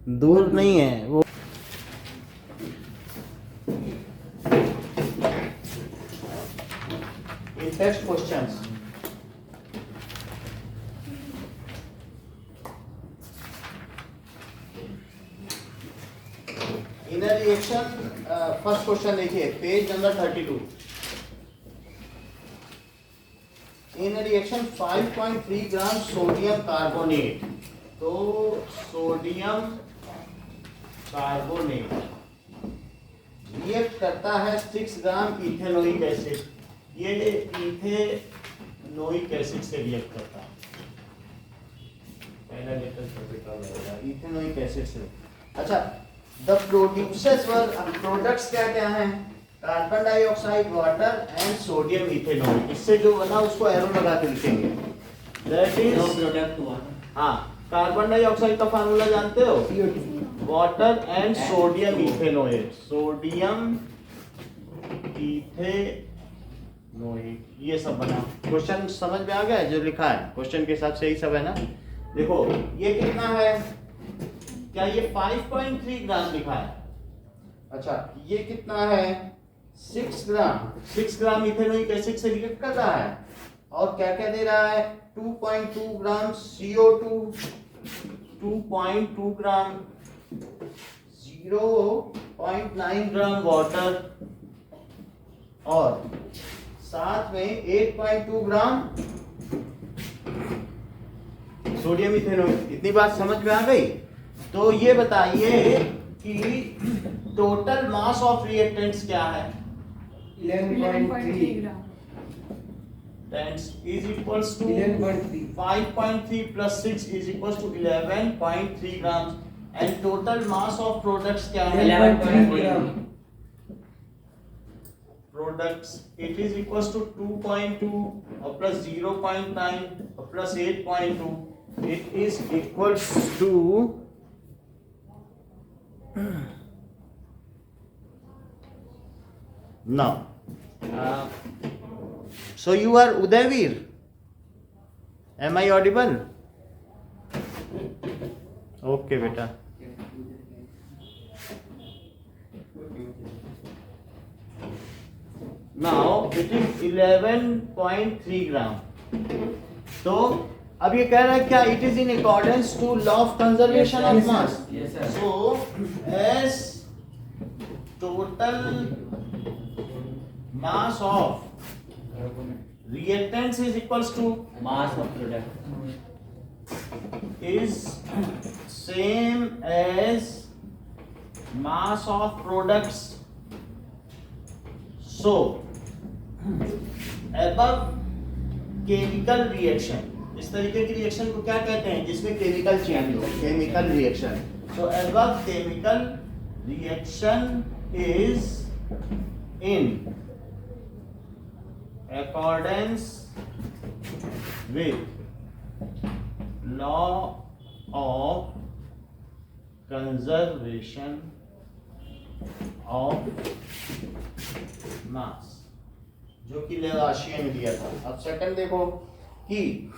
दूर नहीं है वो। Test questions inner reaction. First question देखिए page number 32। In reaction 5.3 gram sodium carbonate, तो सोडियम कार्बोनेट रिएक्ट करता है 6 ग्राम इथेनोइक एसिड। ये इथेनोइक एसिड से रिएक्ट करता है, पहला लेटर कैपिटल रहेगा इथेनोइक एसिड से। अच्छा, द प्रोड्यूसर्स वर, प्रोडक्ट्स क्या क्या हैं? Carbon dioxide, water and sodium ethanol. इससे जो बना उसको एरो लगा के लिखेंगे। That is product water. हाँ, कार्बन डाइऑक्साइड का फार्मूला जानते हो? Water and sodium ethanol. Sodium ethanol, ये सब बना। क्वेश्चन समझ में आ गया जो लिखा है? क्वेश्चन के हिसाब से यही सब है ना। देखो ये कितना है, क्या ये 5.3 ग्राम लिखा है? अच्छा, ये कितना है? 6 ग्राम। 6 ग्राम इथेनोइक एसिड से रिएक्ट कर रहा है और क्या क्या दे रहा है? 2.2 ग्राम CO2, 2.2 ग्राम, 0.9 ग्राम वाटर और साथ में 8.2 ग्राम सोडियम इथेनॉल। इतनी बात समझ में आ गई? तो ये बताइए कि टोटल मास ऑफ रिएक्टेंट्स क्या है? 11.3 ग्राम। That is equals to 11.3. 5.3 plus 6 is equals to 11.3 grams. And total mass of products क्या है? 11.3 ग्राम। Products it is equals to 2.2 plus 0.9 plus 8.2. It is equals to now. So you are Udayveer. Am I audible? Okay, beta. Now it is 11.3 ग्राम। तो अब ये कह रहा है क्या? It is in accordance to law of conservation of mass. Yes, sir. So as total mass of reactants is equals to mass of product is same as mass of products. So above chemical reaction, इस तरीके की reaction को क्या कहते हैं? जिसमें chemical change हो, chemical reaction. So above chemical reaction is in accordance with law of conservation of mass, जो कि लेवाशिया ने दिया था। अब सेकंड देखो कि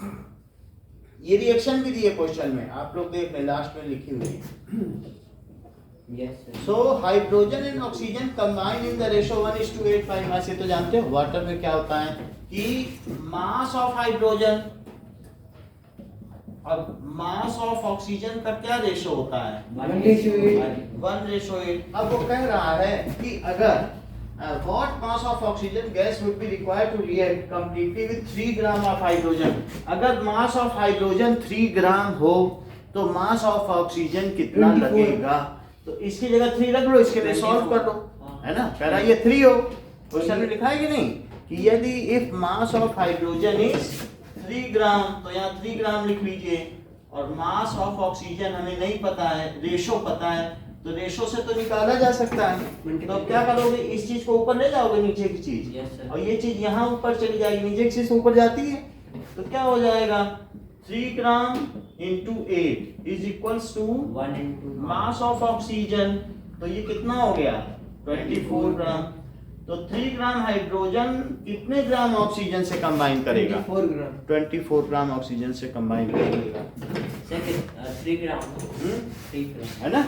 ये रिएक्शन भी दी है क्वेश्चन में, आप लोग देख लें, लास्ट में लिखी हुई है। yes sir. So hydrogen and oxygen combine in the ratio 1:8.5। ऐसे तो जानते हो वाटर में क्या होता है कि मास ऑफ हाइड्रोजन और मास ऑफ ऑक्सीजन का क्या रेशो होता है? 1:8। अब वो कह रहा है कि अगर what mass of oxygen gas would be required to react completely with 3 gram of hydrogen। अगर मास ऑफ हाइड्रोजन 3 ग्राम हो तो मास ऑफ ऑक्सीजन कितना 24 लगेगा? तो इसकी जगह 3 रख लो, इसके लिए सॉल्व कर लो, है ना। कह रहा ये 3 हो, क्वेश्चन में लिखा है कि नहीं कि यदि if mass of hydrogen is 3 ग्राम, तो यहाँ 3 ग्राम लिख लीजिए। और मास ऑफ ऑक्सीजन हमें नहीं पता है, रेशो पता है, तो रेशो से तो निकाला जा सकता है। तो अब क्या करोगे? इस चीज को ऊपर ले जाओगे, नीचे की चीज, Yes, sir. और ये चीज यहाँ ऊपर चली जाएगी, नीचे की चीज ऊपर जाती है, तो क्या हो जाएगा? 3 gram into 8 is equals to 1 into mass of oxygen. तो ये कितना हो गया? 24 ग्राम। तो 3 ग्राम हाइड्रोजन कितने ग्राम ऑक्सीजन से कंबाइन करेगा? 4 ग्राम 24 ग्राम ऑक्सीजन से कंबाइन करेगा, Second, 3 gram. 3 gram. है ना?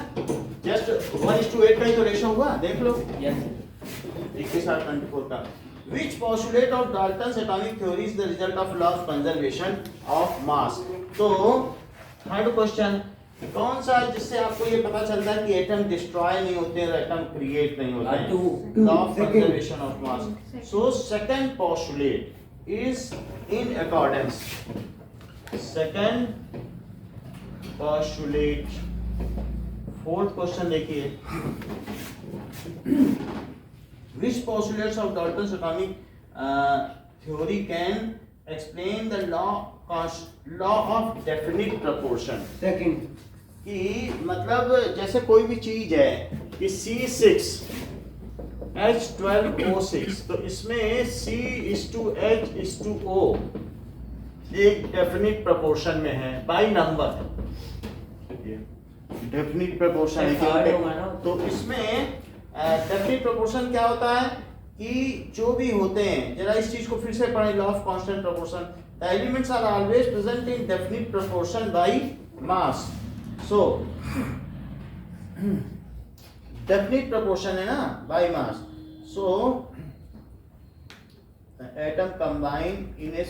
जस्ट 1:8 का ही तो रेशो हुआ, देख लो। Yes, sir. 21/24 का। Which postulate of Dalton's atomic theory is the result of law of conservation of mass? तो थर्ड क्वेश्चन, कौन सा है जिससे आपको ये पता चलता है कि एटम डिस्ट्रॉय नहीं होते हैं, एटम क्रिएट नहीं होते हैं? Two. Law of Second. conservation of mass. So second postulate is in accordance. Second postulate. Fourth question देखिए, which postulates of Dalton's atomic theory can explain the law of definite proportion? Second कि मतलब जैसे कोई भी चीज है कि C6 H12O6, तो इसमें C:H:O एक डेफिनिट प्रोपोर्शन में है बाय नंबर, डेफिनिट प्रोपोर्शन है Third होगा ना? तो इसमें डेफिनिट प्रोपोर्शन क्या होता है कि जो भी होते हैं, जरा इस चीज को फिर से पढ़ें, law of constant proportion, the elements are always present in definite proportion by mass. So definite proportion है ना by mass, so atom combine in a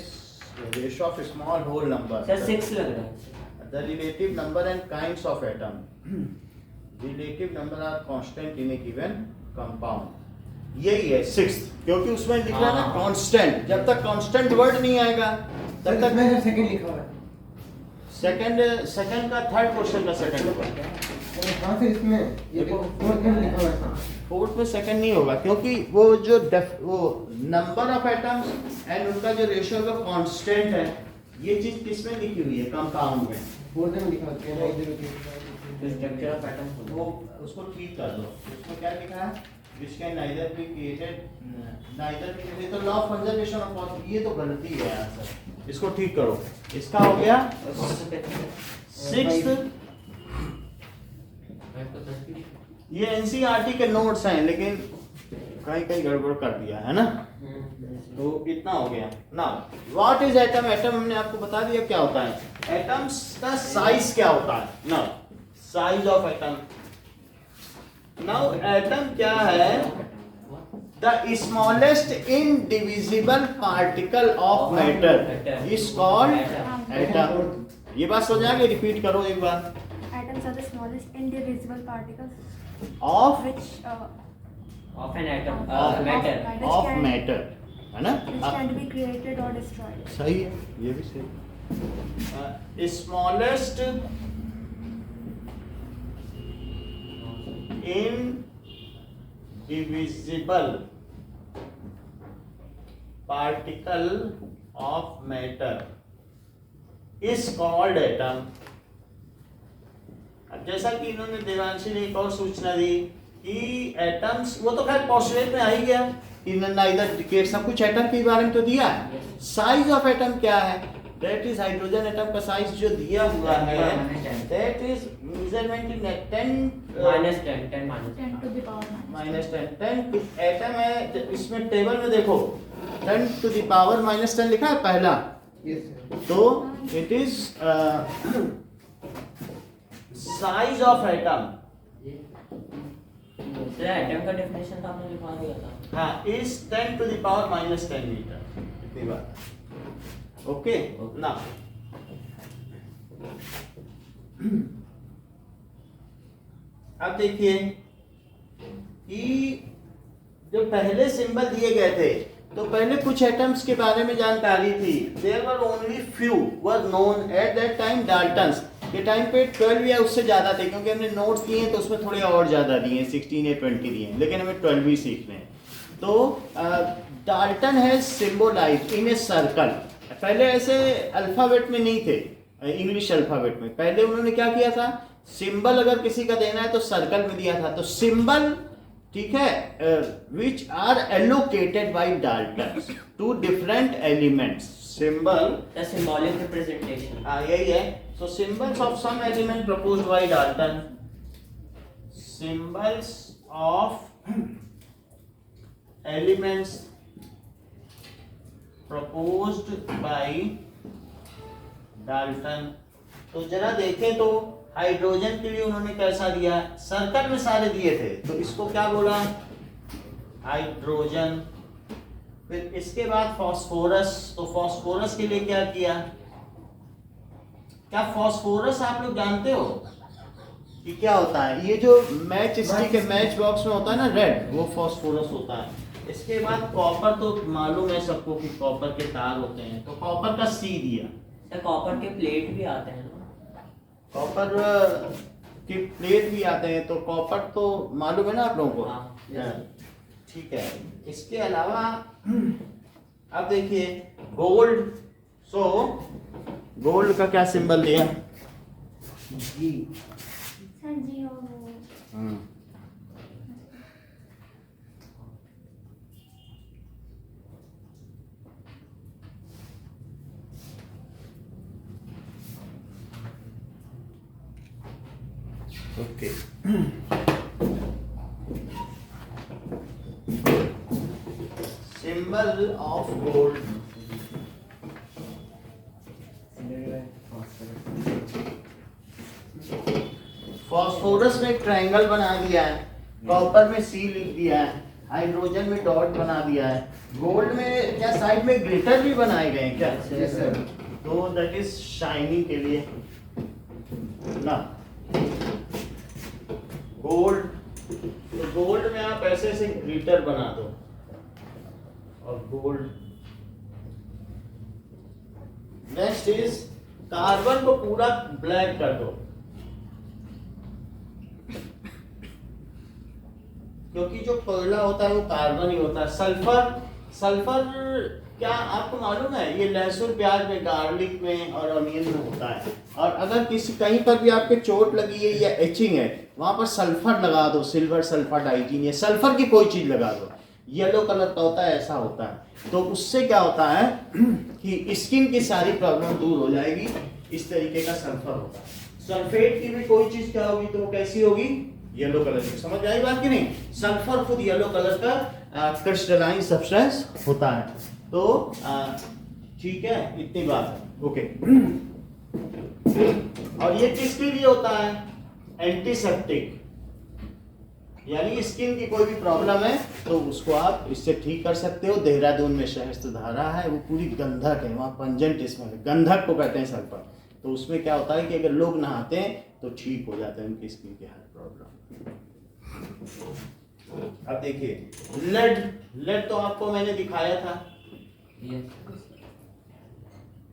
ratio of small whole number, Sir, 6 लग रहा है. the relative number and kinds of atom, relative number are constant in a given compound, यही है sixth, क्योंकि उसमें लिखा है ना हाँ। कांस्टेंट, जब तक कांस्टेंट वर्ड नहीं आएगा तब तक इसमें सेकंड लिखा हुआ है सेकंड का थर्ड क्वेश्चन का सेकंड होगा, कहां से इसमें ये देखो, फोर्थ में लिखा हुआ है फोर्थ में सेकंड नहीं होगा, क्योंकि वो जो वो नंबर ऑफ एटम्स एंड उनका जो रेशियो है वो कांस्टेंट है, ये चीज किस में लिखी हुई है? कंपाउंड में। फोर्थ में लिखा हुआ है इधर तो structure of atom वो उसको ठीक कर दो, उसमें क्या लिखा है? which can neither be created, तो law of conservation of mass, ये तो गलती है आंसर, इसको ठीक करो। इसका हो गया सिक्स्थ, ये एनसीईआरटी के नोट्स हैं लेकिन कहीं कहीं गड़बड़ कर दिया है ना, तो इतना हो गया ना। What is atom? एटम हमने आपको बता दिया क्या होता है, एटम्स का साइज क्या होता है ना, size of atom. Now atom क्या है? The smallest indivisible particle of matter is called atom. ये बात समझ आ गई? रिपीट करो एक बार। Atoms are the smallest indivisible particles of which of an atom, Of matter. Of matter, है ना? can be created or destroyed. सही है, ये भी सही। Smallest indivisible particle of matter is called atom. अब जैसा कि इन्होंने देवांशी ने एक और सूचना दी कि एटम्स, वो तो खैर पोस्टुलेट में आ ही गया, इन्होंने इधर डिकेट सब कुछ एटम के बारे में तो दिया है। साइज ऑफ एटम क्या है? दैट इज हाइड्रोजन एटम का साइज जो दिया हुआ है, that is measurement in 10 -10 10 to the power minus. -10 atom है, इसमें टेबल में देखो 10 to the power -10 लिखा है पहला, यस सर तो it is size of atom, sir atom का डेफिनेशन तो आपने लिखवा दिया था। हाँ, is 10 to the power -10 metre, इतनी बात। ओके ना, अब देखिए कि जो पहले सिंबल दिए गए थे, तो पहले कुछ एटम्स के बारे में जानकारी थी। There were only few were known at that time. Dalton's के टाइम पे 12 या उससे ज़्यादा थे, क्योंकि हमने नोट्स दिए तो उसमें थोड़े और ज़्यादा दिए, 16 या 20 दिए, लेकिन हमें 12 ही सीखने हैं। तो डाल्टन है सिम्बोलाइज इन ए सर्कल। पहले ऐसे अल्फ़ाबेट में नहीं थे, इंग्लिश अल्फ़ाबेट में। पहले उन्होंने क्या किया था, सिंबल अगर किसी का देना है तो सर्कल में दिया था। तो सिंबल, ठीक है, which are allocated by Dalton to different elements. Symbol the symbolic representation, यही है। So symbols of some element proposed by Dalton, symbols of elements proposed by Dalton. तो जरा देखें तो हाइड्रोजन के लिए उन्होंने कैसा दिया, सर्कल में सारे दिए थे, तो इसको क्या बोला, हाइड्रोजन। फिर इसके बाद फास्फोरस, तो फास्फोरस के लिए क्या किया, क्या फास्फोरस आप लोग जानते हो कि क्या होता है, ये जो मैच स्टिक है, मैच बॉक्स में होता है ना रेड, वो फास्फोरस होता है। इसके बाद कॉपर, तो मालूम है सबको कि कॉपर के तार होते हैं, तो कॉपर का सी दिया। सर कॉपर के प्लेट भी आते हैं ना? कॉपर के प्लेट भी आते हैं, तो कॉपर तो मालूम है ना आप लोगों को। हाँ, ठीक है। इसके अलावा अब देखिए गोल्ड, सो गोल्ड का क्या सिंबल दिया, जी सर जी और वो okay. Symbol of gold, phosphorus में एक ट्रायंगल बना दिया है, कॉपर में सी लिख दिया है, हाइड्रोजन में डॉट बना दिया है, गोल्ड में क्या साइड में ग्लिटर भी बनाए गए हैं क्या, यस सर। तो दैट इज शाइनिंग के लिए ना। गोल्ड, तो गोल्ड में आप ऐसे ऐसे ग्लिटर बना दो, और गोल्ड। नेक्स्ट इज कार्बन को पूरा ब्लैक कर दो, क्योंकि जो कोयला होता है वो कार्बन ही होता है। सल्फर, सल्फर क्या आपको मालूम है, ये लहसुन प्याज में, गार्लिक में और अनियन में होता है। और अगर किसी कहीं पर भी आपके चोट लगी है या एचिंग है, वहां पर सल्फर लगा दो, सिल्वर सल्फर डाइजीन, या सल्फर की कोई चीज लगा दो, येलो कलर का होता है, ऐसा होता है। तो उससे क्या होता है कि स्किन की सारी प्रॉब्लम दूर हो जाएगी, इस तरीके का सल्फर होता है। सल्फेट की भी कोई चीज क्या होगी, तो वो कैसी होगी, येलो कलर की। समझ आई बात कि नहीं, सल्फर खुद येलो कलर का क्रिस्टलाइन सब्सटेंस होता है। तो ठीक है, इतनी बात है, ओके। और ये किसके लिए होता है, एंटीसेप्टिक, यानी स्किन की कोई भी प्रॉब्लम है तो उसको आप इससे ठीक कर सकते हो। देहरादून में सहस्त्रधारा है, वो पूरी गंधक है, वहाँ पंजेंट स्मेल है, गंधक को कहते हैं सल्फर। तो उसमें क्या होता है कि अगर लोग नहाते हैं तो ठीक हो जाता है उनकी स्किन की हर प्रॉब्लम। अब देखिए लेड, लेड तो आपको मैंने दिखाया था।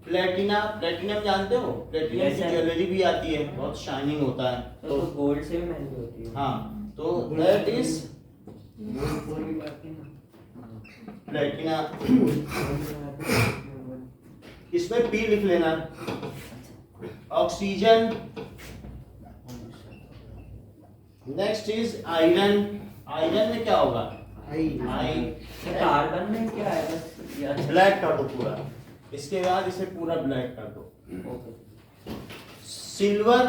प्लेटिना, प्लेटिनम जानते हो, प्लेटिनम Yes, की sir. ज्वेलरी भी आती है, बहुत शाइनिंग होता है। तो गोल्ड से भी महंगी होती है। हाँ, तो दैट इज प्लेटिना। इसमें पी लिख लेना। Oxygen, next is iron. Iron में क्या होगा, आई। तो कार्बन में क्या है, बस ये अच्छा। ब्लैक कर दो पूरा, इसके बाद इसे पूरा ब्लैक कर दो। ओके। सिल्वर,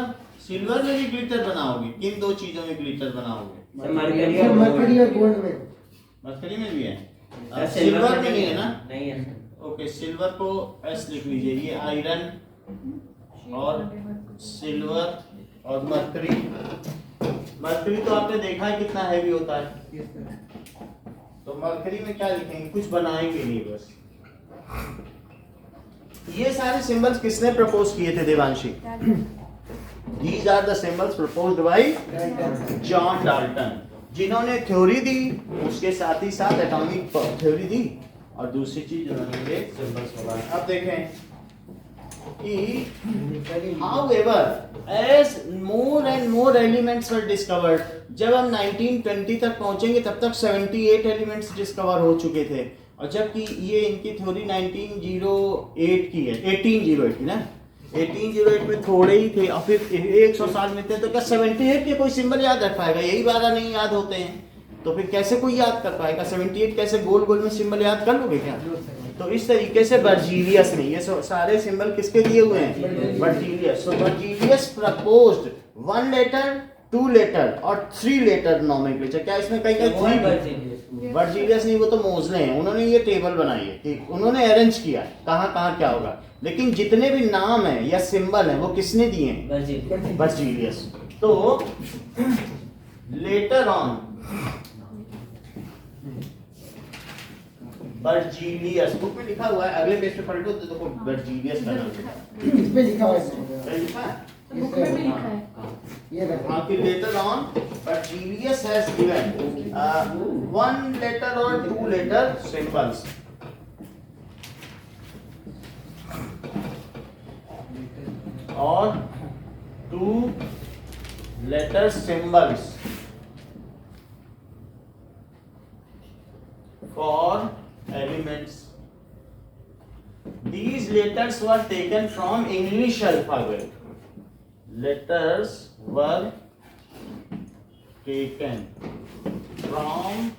सिल्वर में भी ग्लिटर बनाओगे, किन दो चीजों में ग्लिटर बनाओगे, मरकरी सर और मरकरी और गोल्ड में। मरकरी में भी है, सर, सिल्वर में नहीं है ना। नहीं है सर। ओके, सिल्वर को एस लिख लीजिए। ये आयरन और सिल्वर और मरकरी। मरकरी तो आपने देखा है कितना हैवी होता है, यस सर। तो मरकरी में क्या लिखेंगे, कुछ बनाएंगे नहीं बस। ये सारे सिंबल्स किसने प्रपोज किए थे Devanshi? These are the symbols proposed by John Dalton, जिन्होंने थ्योरी दी, उसके साथ ही साथ एटॉमिक थ्योरी दी, और दूसरी चीज उन्होंने ये सिंबल्स बनाए। अब देखें कि however as more and more elements were discovered, जब हम 1920 तक पहुंचेंगे तब तक 78 एलिमेंट्स डिस्कवर हो चुके थे, और जबकि ये इनकी थ्योरी 1908 की है, 1808 की ना, 1808 में थोड़े ही थे, और फिर 100 साल में थे, तो क्या 78 के कोई सिंबल याद रख पाएगा? यही 12 नहीं याद होते हैं, तो फिर कैसे कोई याद कर पाएगा 78? कैसे गोल गोल में सिंबल याद कर लोगे क्या? तो इस तरीके से बर्जीलियस ने ये सारे सिंबल किसके दिए हुए हैं? Berzelius. So Berzelius proposed one letter 2 letter और 3 लेटर नॉमेनक्लेचर। क्या इसमें कई वो है कई बर्जीलियस। वर्जीलियस नहीं, वो तो मोजले हैं, उन्होंने ये टेबल बनाई है कि उन्होंने अरेंज किया है कहाँ कहाँ क्या होगा, लेकिन जितने भी नाम है या सिंबल है वो किसने दिए हैं? बर्जीलियस। वर्जीलियस। तो लेटर ऑन वर्जीलियस बुक में लिखा हुआ है, अगले पेज पे पलटो तो देखो वर्जीलियस का नाम इस पे लिखा हुआ है। है। लिखा है? बुक में भी लिखा है। ये देखो। हाँ कि later on Vergilius has given 1 letter or 2 letter symbols. और 2 letter symbols for elements. These letters were taken from English alphabet. Letters were taken from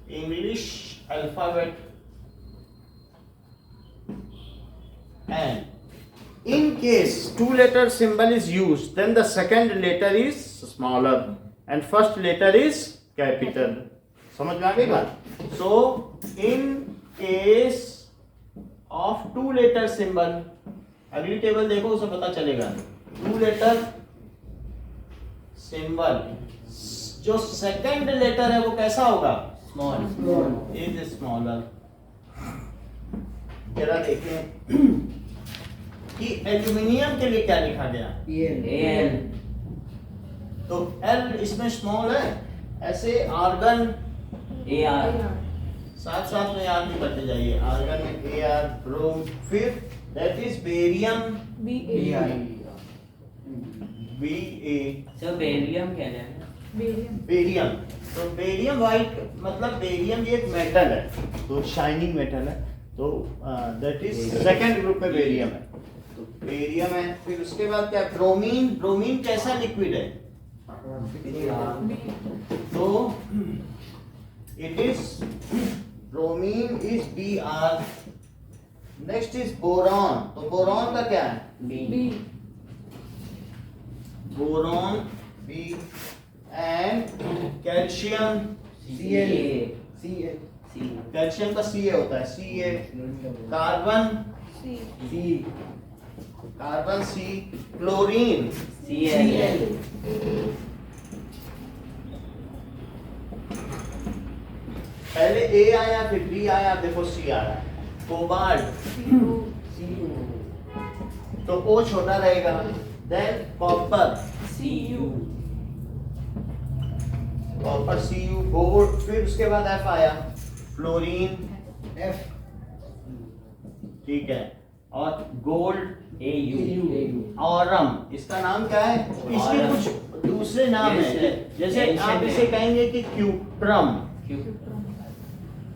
English alphabet, and in case 2-letter symbol is used, then the second letter is smaller and first letter is capital. समझ में आ गई बात? So in case of 2-letter symbol, अगली table देखो उसे पता चलेगा, 2 letter symbol जो सेकंड लेटर है वो कैसा होगा? स्मॉल। Is smaller. जरा देखें कि एल्यूमिनियम के लिए क्या लिखा गया? एल। तो एल इसमें स्मॉल है, ऐसे आर्गन ए आर। साथ साथ में याद भी करते जाइए, आर्गन में ए आर, ब्रोम, फिर that is barium, BA। BA, sir barium क्या है? बेरियम। तो बेरियम वाइट मतलब बेरियम ये एक मेटल है, तो शाइनिंग मेटल है, तो दैट इज सेकंड ग्रुप में बेरियम है, तो बेरियम है। फिर उसके बाद क्या? ब्रोमीन। ब्रोमीन कैसा लिक्विड है? तो it is bromine is Br। Next is boron. तो बोरॉन का क्या है? B. Boron B, and calcium Ca। Calcium का Ca होता है, Ca। Carbon carbon C, chlorine Cl। पहले A आया फिर B आया, देखो C आ रहा है। कोबाल्ट तो O छोटा रहेगा। Than copper, copper Cu, gold, फिर उसके बाद F आया, फ्लोरीन F, ठीक है, और गोल्ड Au। ऑरम। इसका नाम क्या है? इसके ऑरम। कुछ दूसरे नाम है, जैसे आप इसे कहेंगे कि क्यूप्रम,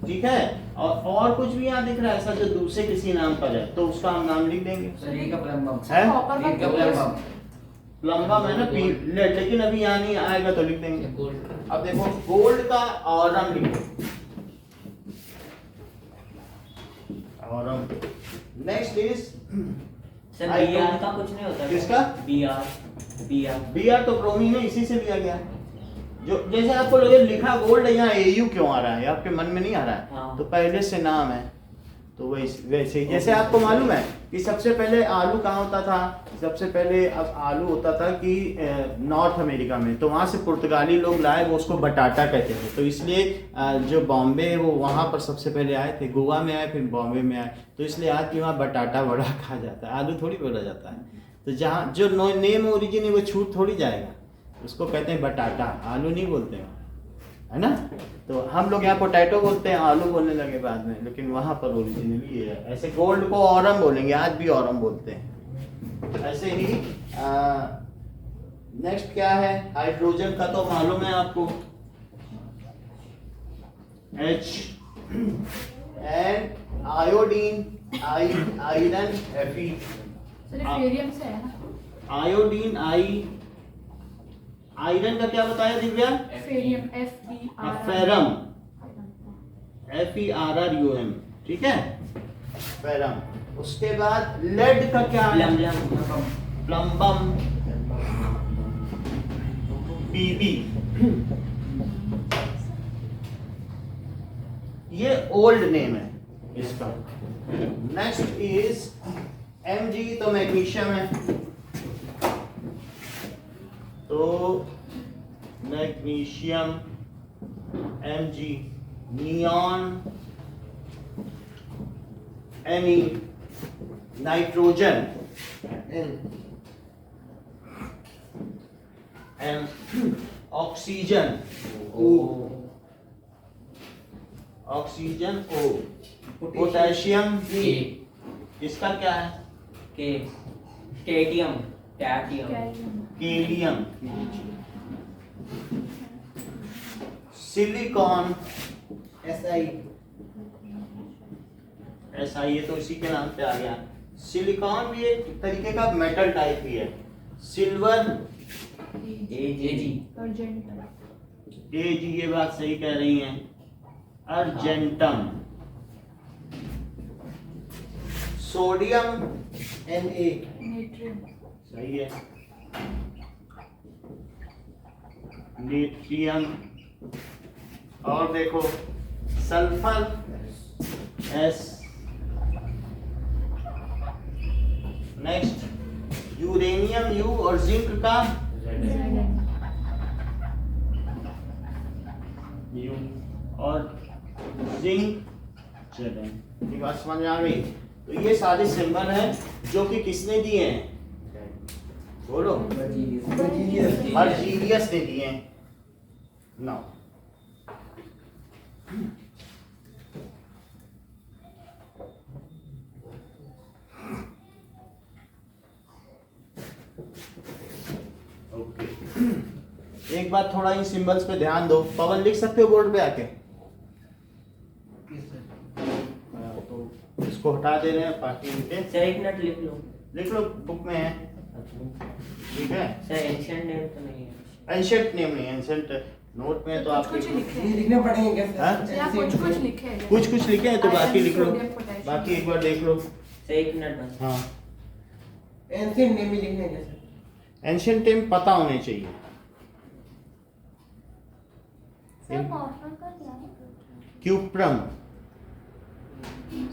ठीक है, और कुछ भी यहाँ दिख रहा है ऐसा जो दूसरे किसी नाम पर है, तो उसका हम नाम लिख देंगे। है प्लम्बम है ना, लेकिन अभी यहाँ नहीं आएगा तो लिख देंगे। अब देखो गोल्ड का ऑरम लिखो, Aurum. Next is sir Br का कुछ नहीं होता? किसका? Br। Br तो ब्रोमीन है, इसी से लिया गया। जो जैसे आपको लगे लिखा गोल्ड, यहाँ Au क्यों आ रहा है? आपके मन में नहीं आ रहा है? हाँ। तो पहले से नाम है, तो वैसे ही जैसे आपको मालूम है कि सबसे पहले आलू कहाँ होता था? सबसे पहले अब आलू होता था कि नॉर्थ अमेरिका में, तो वहाँ से पुर्तगाली लोग लाए, वो उसको बटाटा कहते थे, तो इसलिए जो बॉम्बे है वो वहाँ पर सबसे पहले आए थे, गोवा में आए, फिर बॉम्बे में आए, तो इसलिए आज भी वहाँ बटाटा बड़ा कहा जाता है, आलू थोड़ी बोला जाता है। तो जहाँ जो नेम ओरिजिन है वो छूट थोड़ी जाएगा, उसको कहते हैं बटाटा, आलू नहीं बोलते हैं, है ना। तो हम लोग यहाँ पोटैटो बोलते हैं, आलू बोलने लगे बाद में, लेकिन वहाँ पर ओरिजिनली ये है। ऐसे गोल्ड को ऑरम बोलेंगे, आज भी ऑरम बोलते हैं। ऐसे ही नेक्स्ट क्या है? हाइड्रोजन का तो मालूम है आपको, H, and iodine, iron, Fe। Iodine iron का क्या बताया दिव्या? फेरम, FERRUM, ठीक है, फेरम। उसके बाद लेड का क्या है? प्लम्बम। प्लम्बम, PB, ये ओल्ड नेम है इसका। नेक्स्ट इज Mg, तो मैग्नीशियम है, तो magnesium Mg, neon Ne, nitrogen N, M, oxygen O, oxygen O, potassium के इसका क्या है? के स्टेडियम टैटियम केलियम, सिलिकॉन SI, ऐसा, ये तो इसी के नाम पे आ गया। सिलिकॉन भी एक तरीके का मेटल टाइप ही है। सिल्वर एजी Ag, ये बात सही कह रही हैं। अर्जेंटम, सोडियम Na, सही है, नेट्रियम, और देखो sulphur S, next uranium U, और जिंक का U, और जिंक Zn। ये बात समझ में आ गई? तो ये सारे सिंबल हैं जो कि किसने दिए हैं? बोलो। अर्जीलियस ने दिए हैं। नाउ ओके, एक बात थोड़ा इन सिंबल्स पे ध्यान दो। पवन लिख सकते हो बोर्ड पे आके? तो इसको हटा दे रहे हैं, बाकी इनके सर एक मिनट लिख लो, बुक में है, ठीक है। सर एंशिएंट नेम तो नहीं है। एंशिएंट नेम नहीं, एंशिएंट नोट में तो आप कुछ लिखे ये लिखने पड़ेंगे क्या हाँ? सर? या कुछ लिखे हैं। कुछ लिखे हैं तो बाकी लिख लो, सोडियम, पोटेशियम। बाकी एक बार देख लो। सर एक मिनट बस। हाँ, एंशिएंट नेम ही लिखने क्या सर? एंशिएंट नेम पता होने चाहिए। सर मॉर्फन का क्या है? क्यूप्रम,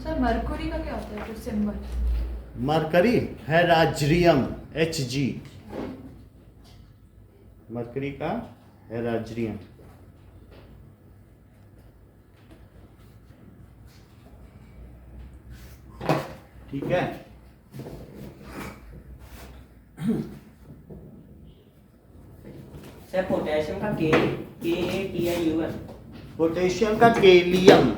सर मरकुरी का क्या होता है कुछ सिंबल? मरकरी हेराज्रियम Hg, मरकरी का हेराज्रियम। ठीक है, सर पोटेशियम का KATIUM। पोटेशियम का केलियम,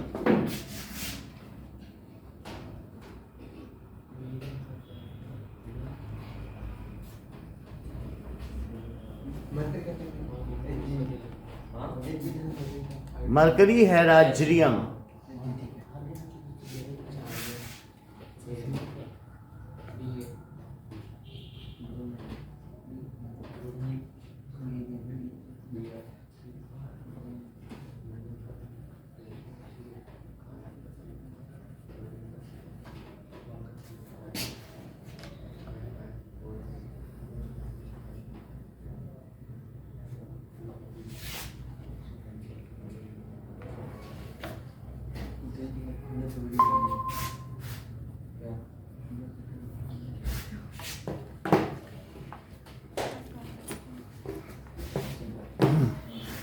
मरकरी का क्या? हाँ mercury हेराज्रियम।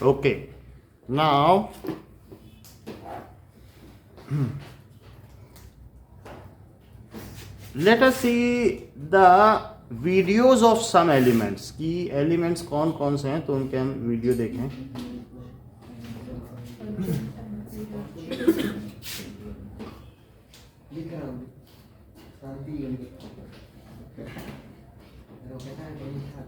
Okay, now let us see the videos of some elements कि elements कौन कौन से हैं, तो उनके हम वीडियो देखें। लिख रहा हूँ शांति योगी रोकेता है कोई था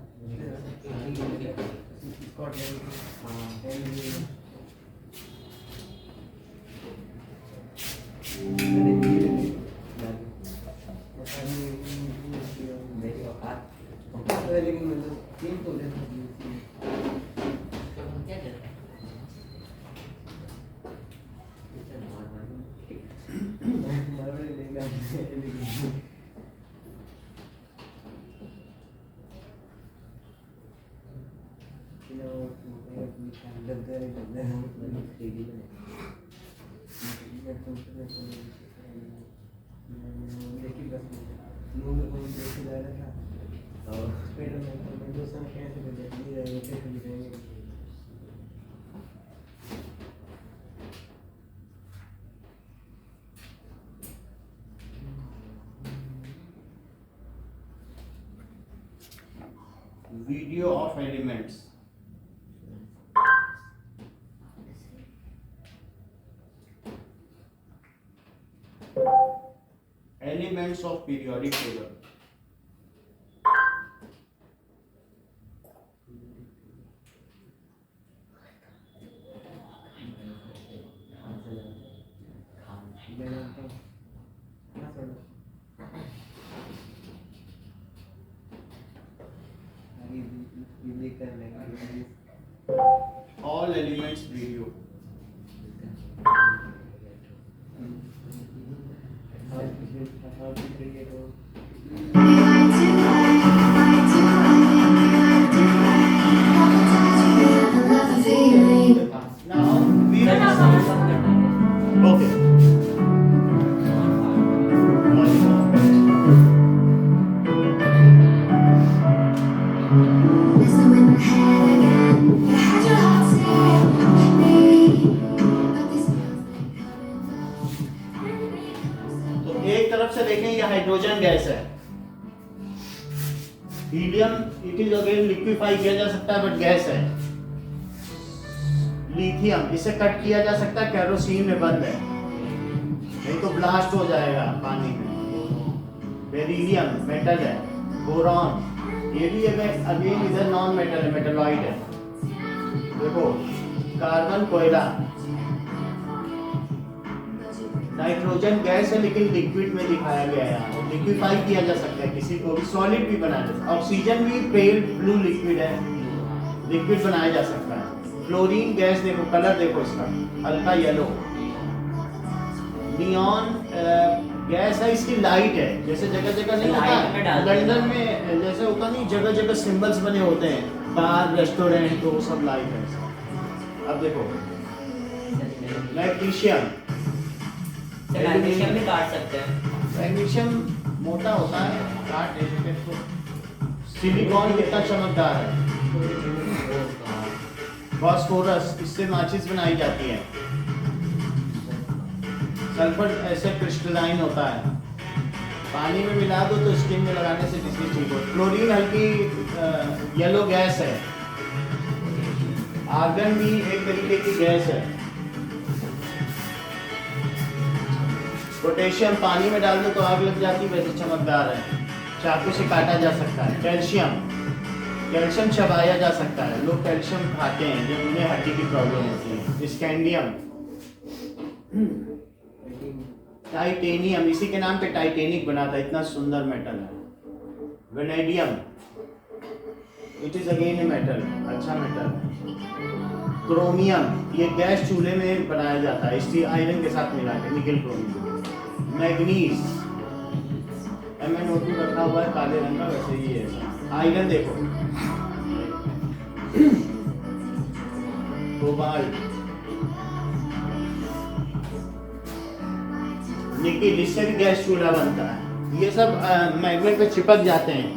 लेकिन मतलब तीन तो Video of elements. Elements of periodic table. All elements video. Now we sir have sound कम करना है okay. तो एक तरफ से देखें ये हाइड्रोजन गैस है, helium it is again liquefy किया जा सकता है बट गैस है। लिथियम इसे कट किया जा सकता है, केरोसिन में बंद है, नहीं तो ब्लास्ट हो जाएगा पानी में। बेरिलियम मेटल है, बोरॉन ये भी अगेन इधर नॉन मेटल है, मेटलॉइड है। देखो कार्बन कोयला, नाइट्रोजन गैस है लेकिन लिक्विड में दिखाया गया है, लिक्विफाई किया जा सकता है, किसी को भी सॉलिड भी बनाया जा सकता है। ऑक्सीजन भी पेल ब्लू लिक्विड है, लिक्विड बनाया जा सकता है। फ्लोरीन गैस देखो, कलर देखो इसका हल्का येलो। नियॉन गैस है, इसकी लाइट है, जैसे जगह जगह नहीं लाइट में होता डालते हैं। लंदन में जैसे होता नहीं, जगह जगह सिंबल्स बने होते हैं, बार रेस्टोरेंट तो वो सब लाइट है। अब देखो मैग्नीशियम, मैग्नीशियम भी काट सकते हैं। मैग्नीशियम मोटा होता है, काट दे सकते हैं। सिलिकॉन कितना चमकदार है। फास्फोरस, इससे माचिस बनाई जाती है। सल्फर ऐसे क्रिस्टलाइन होता है, पानी में मिला दो तो स्किन में लगाने से डिसीज ठीक हो। क्लोरीन हल्की येलो गैस है। आर्गन भी एक तरीके की गैस है। पोटेशियम पानी में डाल दो तो आग लग जाती, वैसे चमकदार है, चाकू से काटा जा सकता है। कैल्शियम, कैल्शियम चबाया जा सकता है, लोग कैल्शियम खाते हैं जब उन्हें हड्डी की प्रॉब्लम होती है। स्कैंडियम, टाइटेनियम, इसी के नाम पे टाइटेनिक बना था, इतना सुंदर मेटल है। Vanadium, it is again a metal, अच्छा मेटल है। क्रोमियम, ये गैस चूल्हे में बनाया जाता है, स्टील आयरन के साथ मिला के, निकल क्रोमियम। मैग्नीज, MnO2 रखा हुआ है काले रंग का, वैसे ही है। आयरन देखो, कोबाल्ट, निकिल, इससे भी गैस चूल्हा बनता है। ये सब मैग्नेट पे चिपक जाते हैं।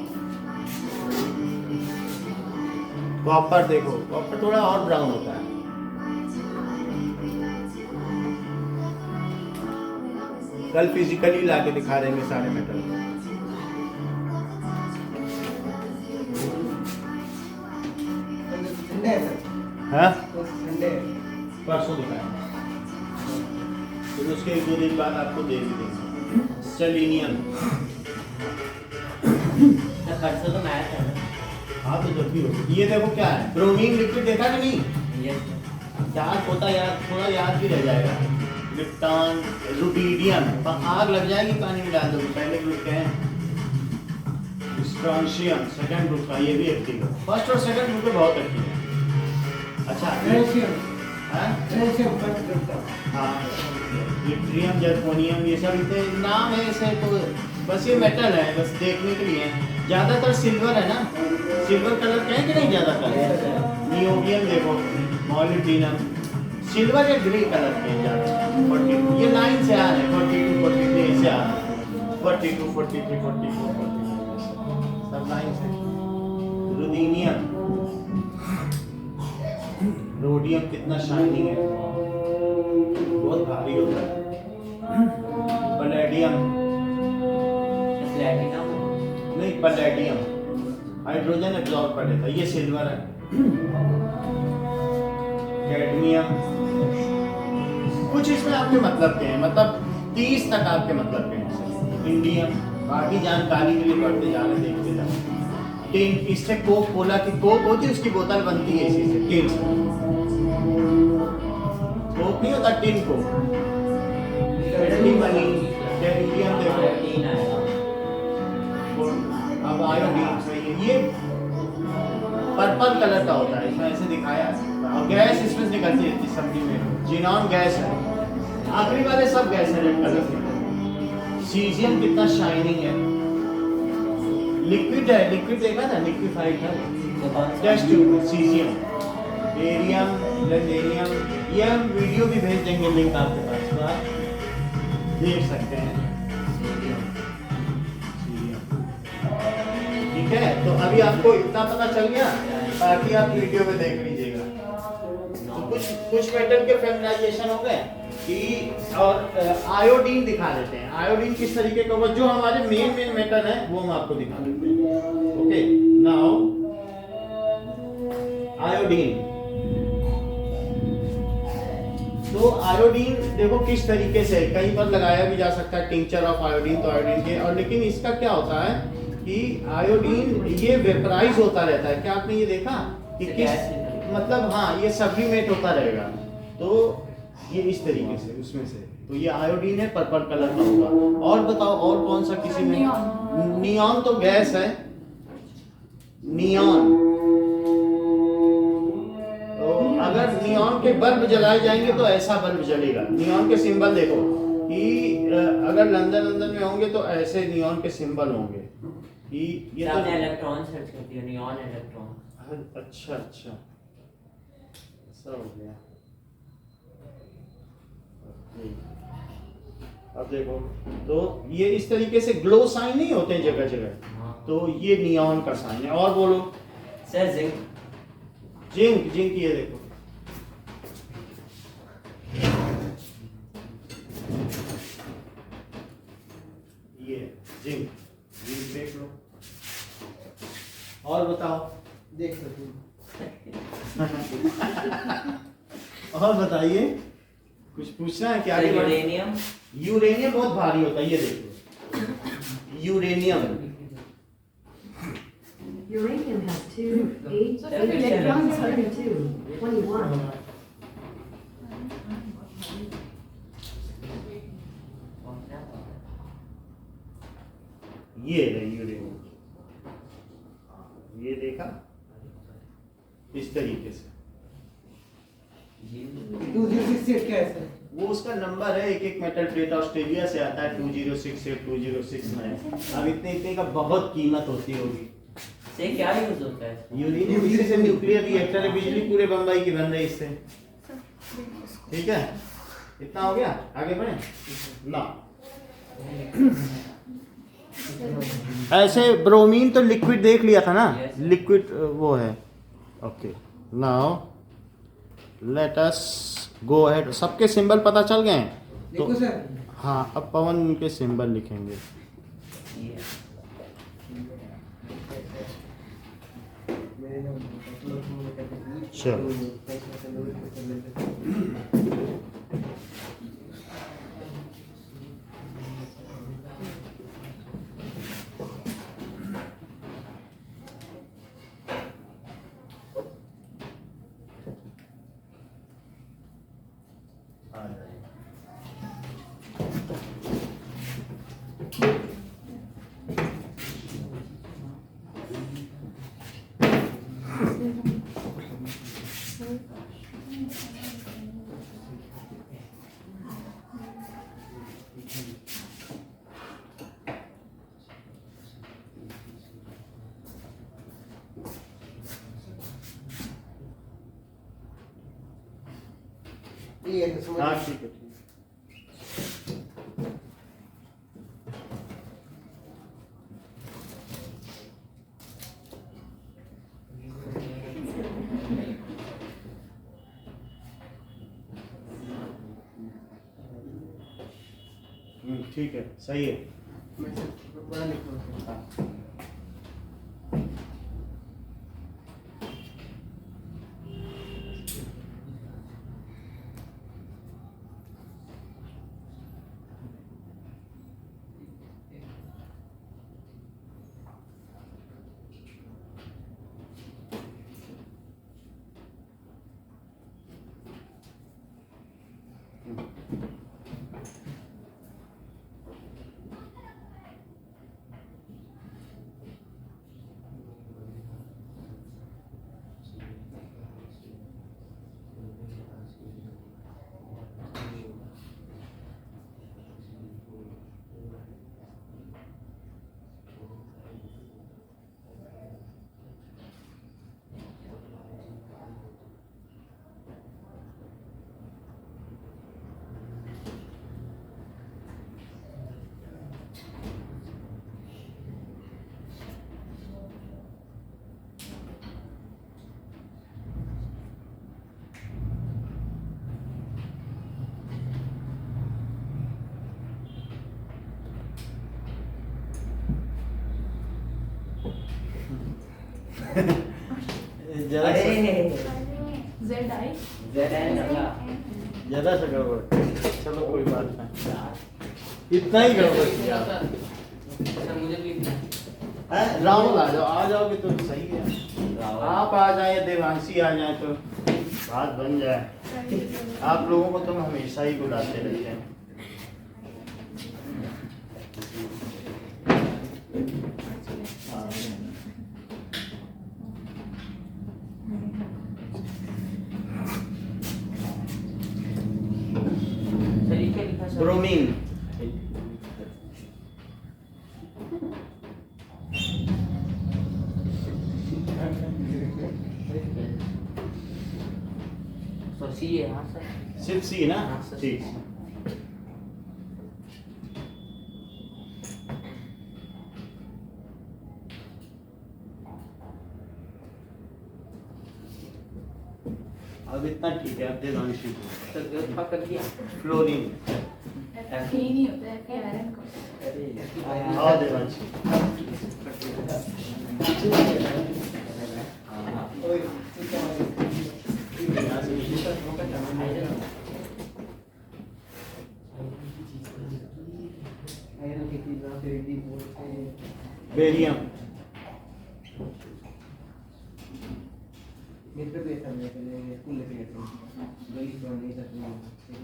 कॉपर देखो, कॉपर थोड़ा और ब्राउन होता है। कल फिजिकली लाके दिखा देंगे सारे मेटल। ठंडे है सर, हाँ, ठंडे है। परसों दिखाएंगे, फिर उसके 1-2 दिन बाद आपको दे भी देंगे। सेलेनियम, परसों तो मैच है ना। हाँ तो जब भी हो। ये देखो क्या है, ब्रोमीन लिक्विड देखा कि नहीं? यस याद होता, याद थोड़ा याद भी रह जाएगा। लिप्टॉन, रुबिडियम, आग लग जाएगी पानी में डाल दोगे। पहले ग्रुप के हैं स्ट्रॉन्शियम, सेकंड ग्रुप का, ये भी एक्टिव है। फर्स्ट और सेकंड ग्रुप पे बहुत एक्टिव है। अच्छा कैल्शियम, हाँ कैल्शियम फर्स्ट ग्रुप का। हाँ, लिट्रियम, जर्कोनियम, ये सब इतने नाम है इसे, तो बस ये मेटल है, बस देखने के लिए। ज्यादातर सिल्वर है ना, सिल्वर कलर का है कि नहीं? ज्यादातर नियोबियम देखो, मॉलिब्डेनम, सिल्वर या ग्रे कलर के ज्यादा 42, ये लाइन से आ रहे हैं 42 43 से आ रहे हैं 42 43 44 45 सब लाइन से। रुदीनियम, रोडियम कितना शाइनिंग है, बहुत भारी होता है। पैलेडियम, प्लैटिनम, नहीं पैलेडियम हाइड्रोजन एब्जॉर्ब कर लेता है, ये सिल्वर है। कैडमियम, कुछ इसमें आपके मतलब के हैं, मतलब 30 तक आपके मतलब के हैं। इंडियम, बाकी जानकारी के लिए पढ़ते जा रहे देखते जा रहे। टिन, इससे कोक कोला की कोक होती है, उसकी बोतल बनती है इसी से, टिन। कोक नहीं होता, टिन कोक। टिन बनी, टेरिलियम देखो, आयोडीन आएगा। अब आयोडीन सही है, ये पर्पल कलर का होता है, इसमें ऐसे दिखाया है। और गैस इसमें से निकलती है इस सब्जी में, जिनॉन गैस है। आखिरी वाले सब गैस है रेड कलर के। सीजियम कितना शाइनिंग है, लिक्विड है, लिक्विड देखा था, लिक्विफाइड है। तो कौन सा? टेस्ट ट्यूब, सीजियम, बेरियम, लेडेरियम, ये हम वीडियो भी भेज देंगे, लिंक आपके पास, तो आप देख सकते हैं। ठीक है, तो अभी आपको इतना पता चल गया, बाकी आप वीडियो में देख लीजिएगा। तो कुछ मेटल के फेमिनाइजेशन हो गए कि, और आयोडीन दिखा देते हैं। आयोडीन किस तरीके का होगा, जो हमारे मेन मेटल है वो हम आपको दिखा देते हैं। Okay, now iodine. तो आयोडीन देखो किस तरीके से कहीं पर लगाया भी जा सकता है, टिंचर ऑफ आयोडीन, तो आयोडीन के, और लेकिन इसका क्या होता है कि आयोडीन ये वेपराइज होता रहता है। क्या आपने ये देखा कि किस, मतलब हाँ, ये सब्लिमेट होता रहेगा। तो ये इस तरीके से उसमें से, तो ये आयोडीन है, पर्पल कलर का होगा। और बताओ और कौन सा किसी में? नियॉन तो गैस है, नियॉन। तो अगर नियॉन के बल्ब जलाए जाएंगे तो ऐसा बल्ब जलेगा। नियॉन के सिंबल देखो कि अगर लंदन में होंगे तो ऐसे नियॉन के सिंबल होंगे कि ये तो इलेक्ट्रॉन सर्च करती है, नियॉन इलेक्ट्रॉन। अच्छा अच्छा, ऐसा हो गया। अब देखो, तो ये इस तरीके से ग्लो साइन नहीं होते हैं जगह जगह, तो ये नियॉन का साइन है। और बोलो सर जिंक, जिंक, जिंक ये देखो, ये जिंक, जिंक देख लो। और बताओ, देख सकते हो। और बताइए, कुछ पूछना है क्या? यूरेनियम, यूरेनियम बहुत भारी होता है, ये देखो यूरेनियम। Uranium has 2, 8, 32, 21. ये है यूरेनियम, ये देखा इस तरीके से। 206 क्या है सर? वो उसका नंबर है, एक एक मेटल प्लेट ऑस्ट्रेलिया से आता है, 2068 206 में। अब इतने का बहुत कीमत होती होगी। से क्या यूज होता है? यूरेनियम इसी से न्यूक्लियर रिएक्टर है, बिजली पूरे बम्बई की बन रही इससे। ठीक है, इतना हो गया, आगे बढ़े ना। ऐसे ब्रोमीन तो लिक्विड देख लिया था ना, लिक्विड वो है। Okay, now let us go ahead. सबके सिंबल पता चल गए हैं तो देखो सर, हाँ, अब पवन के सिंबल लिखेंगे। चलो। क्लियर है, समझ हाँ गए? ठीक है। ठीक है, सही है। मैं बड़ा लिख रहा हूँ। जरा सा ZI ज्यादा सा गड़बड़, चलो कोई बात नहीं, इतना ही गड़बड़ किया मुझे भी है। राहुल आ जाओगे तो सही है, आप आ जाए, देवांशी आ जाए तो बात बन जाए। आप लोगों को तो हम हमेशा ही बुलाते रहते हैं। हाँ। सही क्या लिखा सर? ब्रोमीन, सर सी है, हाँ सर। सिर्फ सी ना, हाँ, सर। ठीक। अब इतना ठीक है, अब देवांशी सर पकड़ दिया। फ्लोरीन, ही नहीं होता है फिर आयरन को। हाँ देवांशी, बेरियम, मित्र भी ऐसा नहीं है, स्कूल लेके गए थे, गली पर नहीं सकते,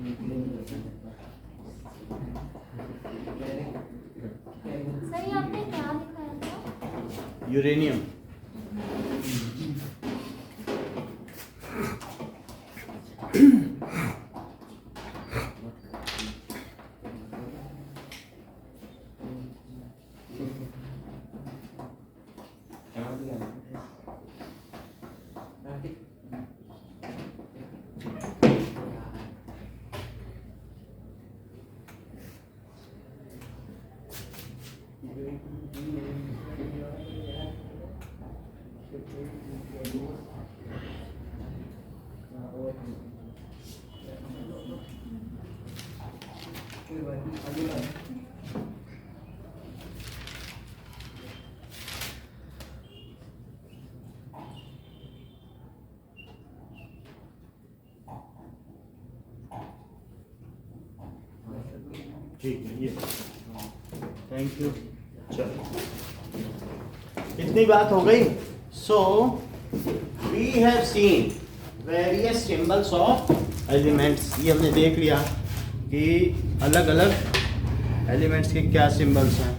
एक किलोमीटर सही, आपने क्या लिखाया था? यूरेनियम, ठीक है, ये थैंक यू। चलो इतनी बात हो गई। So we have seen various symbols of elements. ये हमने देख लिया कि अलग अलग एलिमेंट्स के क्या सिंबल्स हैं।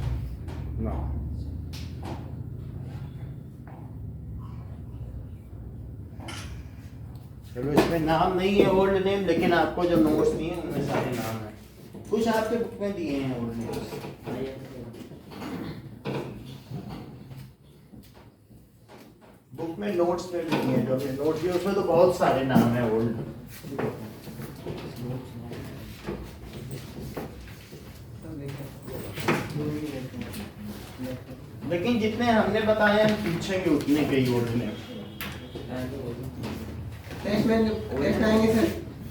चलो इसमें नाम नहीं है ओल्ड नेम, लेकिन आपको जो नोट्स दिए हैं उनमें सारे नाम हैं। कुछ आपके बुक में दिए हैं ओल्ड नेम्स। बुक में नोट्स में दिए हैं, जो नोट्स दिए उसमें तो बहुत सारे नाम हैं ओल्ड। सब देखा दो ही इलेक्ट्रॉन लेकिन जितने हमने बताए हम पूछेंगे उतने के ही ओरिजिनल। टेस्ट में टेस्ट आएंगे सर।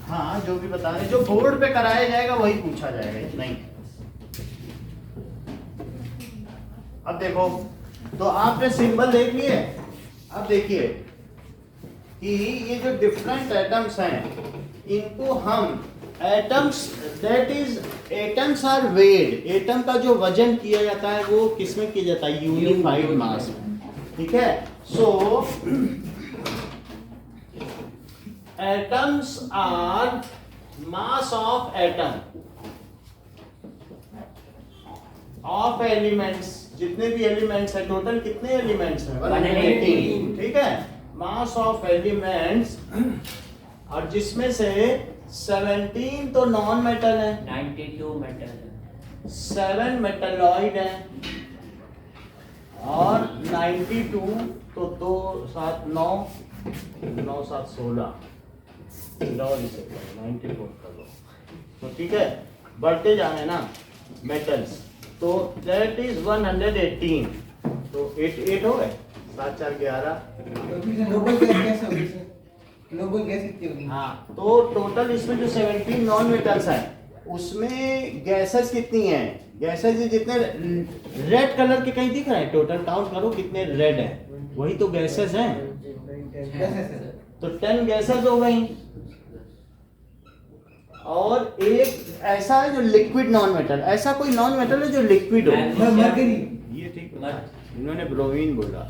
हाँ जो भी बता रहे, जो बोर्ड पे कराया जाएगा वही पूछा जाएगा, इतना ही। अब देखो, तो आपने सिंबल देख लिए। अब देखिए कि ये जो डिफरेंट एटम्स हैं इनको हम atoms, that is atoms are weighed. Atom का जो वजन किया जाता है वो किसमें किया जाता है? यूनिफाइड मास में। ठीक है, सो atoms are mass of atom of elements। जितने भी एलिमेंट्स है, टोटल कितने एलिमेंट्स हैं? 118। ठीक है, मास ऑफ एलिमेंट्स, और जिसमें से 17 तो नॉन मेटल है, 92 मेटल है, 7 मेटलॉइड है, और 92 तो 2 7 9 9 7 16 94 कर लो। तो ठीक है, बढ़ते जाने ना मेटल्स, तो दैट इज 118। तो 8 हो गए, 7 4 11। तो फिर से नोबल गैस कैसे होगी सर? नोबल गैस कितनी होगी? हाँ, तो टोटल इसमें जो 17 नॉन मेटल्स हैं उसमें गैसेस कितनी हैं? गैसेस जितने रेड कलर के कहीं दिख रहे हैं, टोटल काउंट करो कितने रेड हैं, वही तो गैसेस हैं। कैसे सर? तो 10 गैसेस हो गई, और एक ऐसा है जो लिक्विड नॉन मेटल। ऐसा कोई नॉन मेटल है जो लिक्विड हो? मरकरी। ये ठीक है, इन्होंने ब्रोमीन बोला।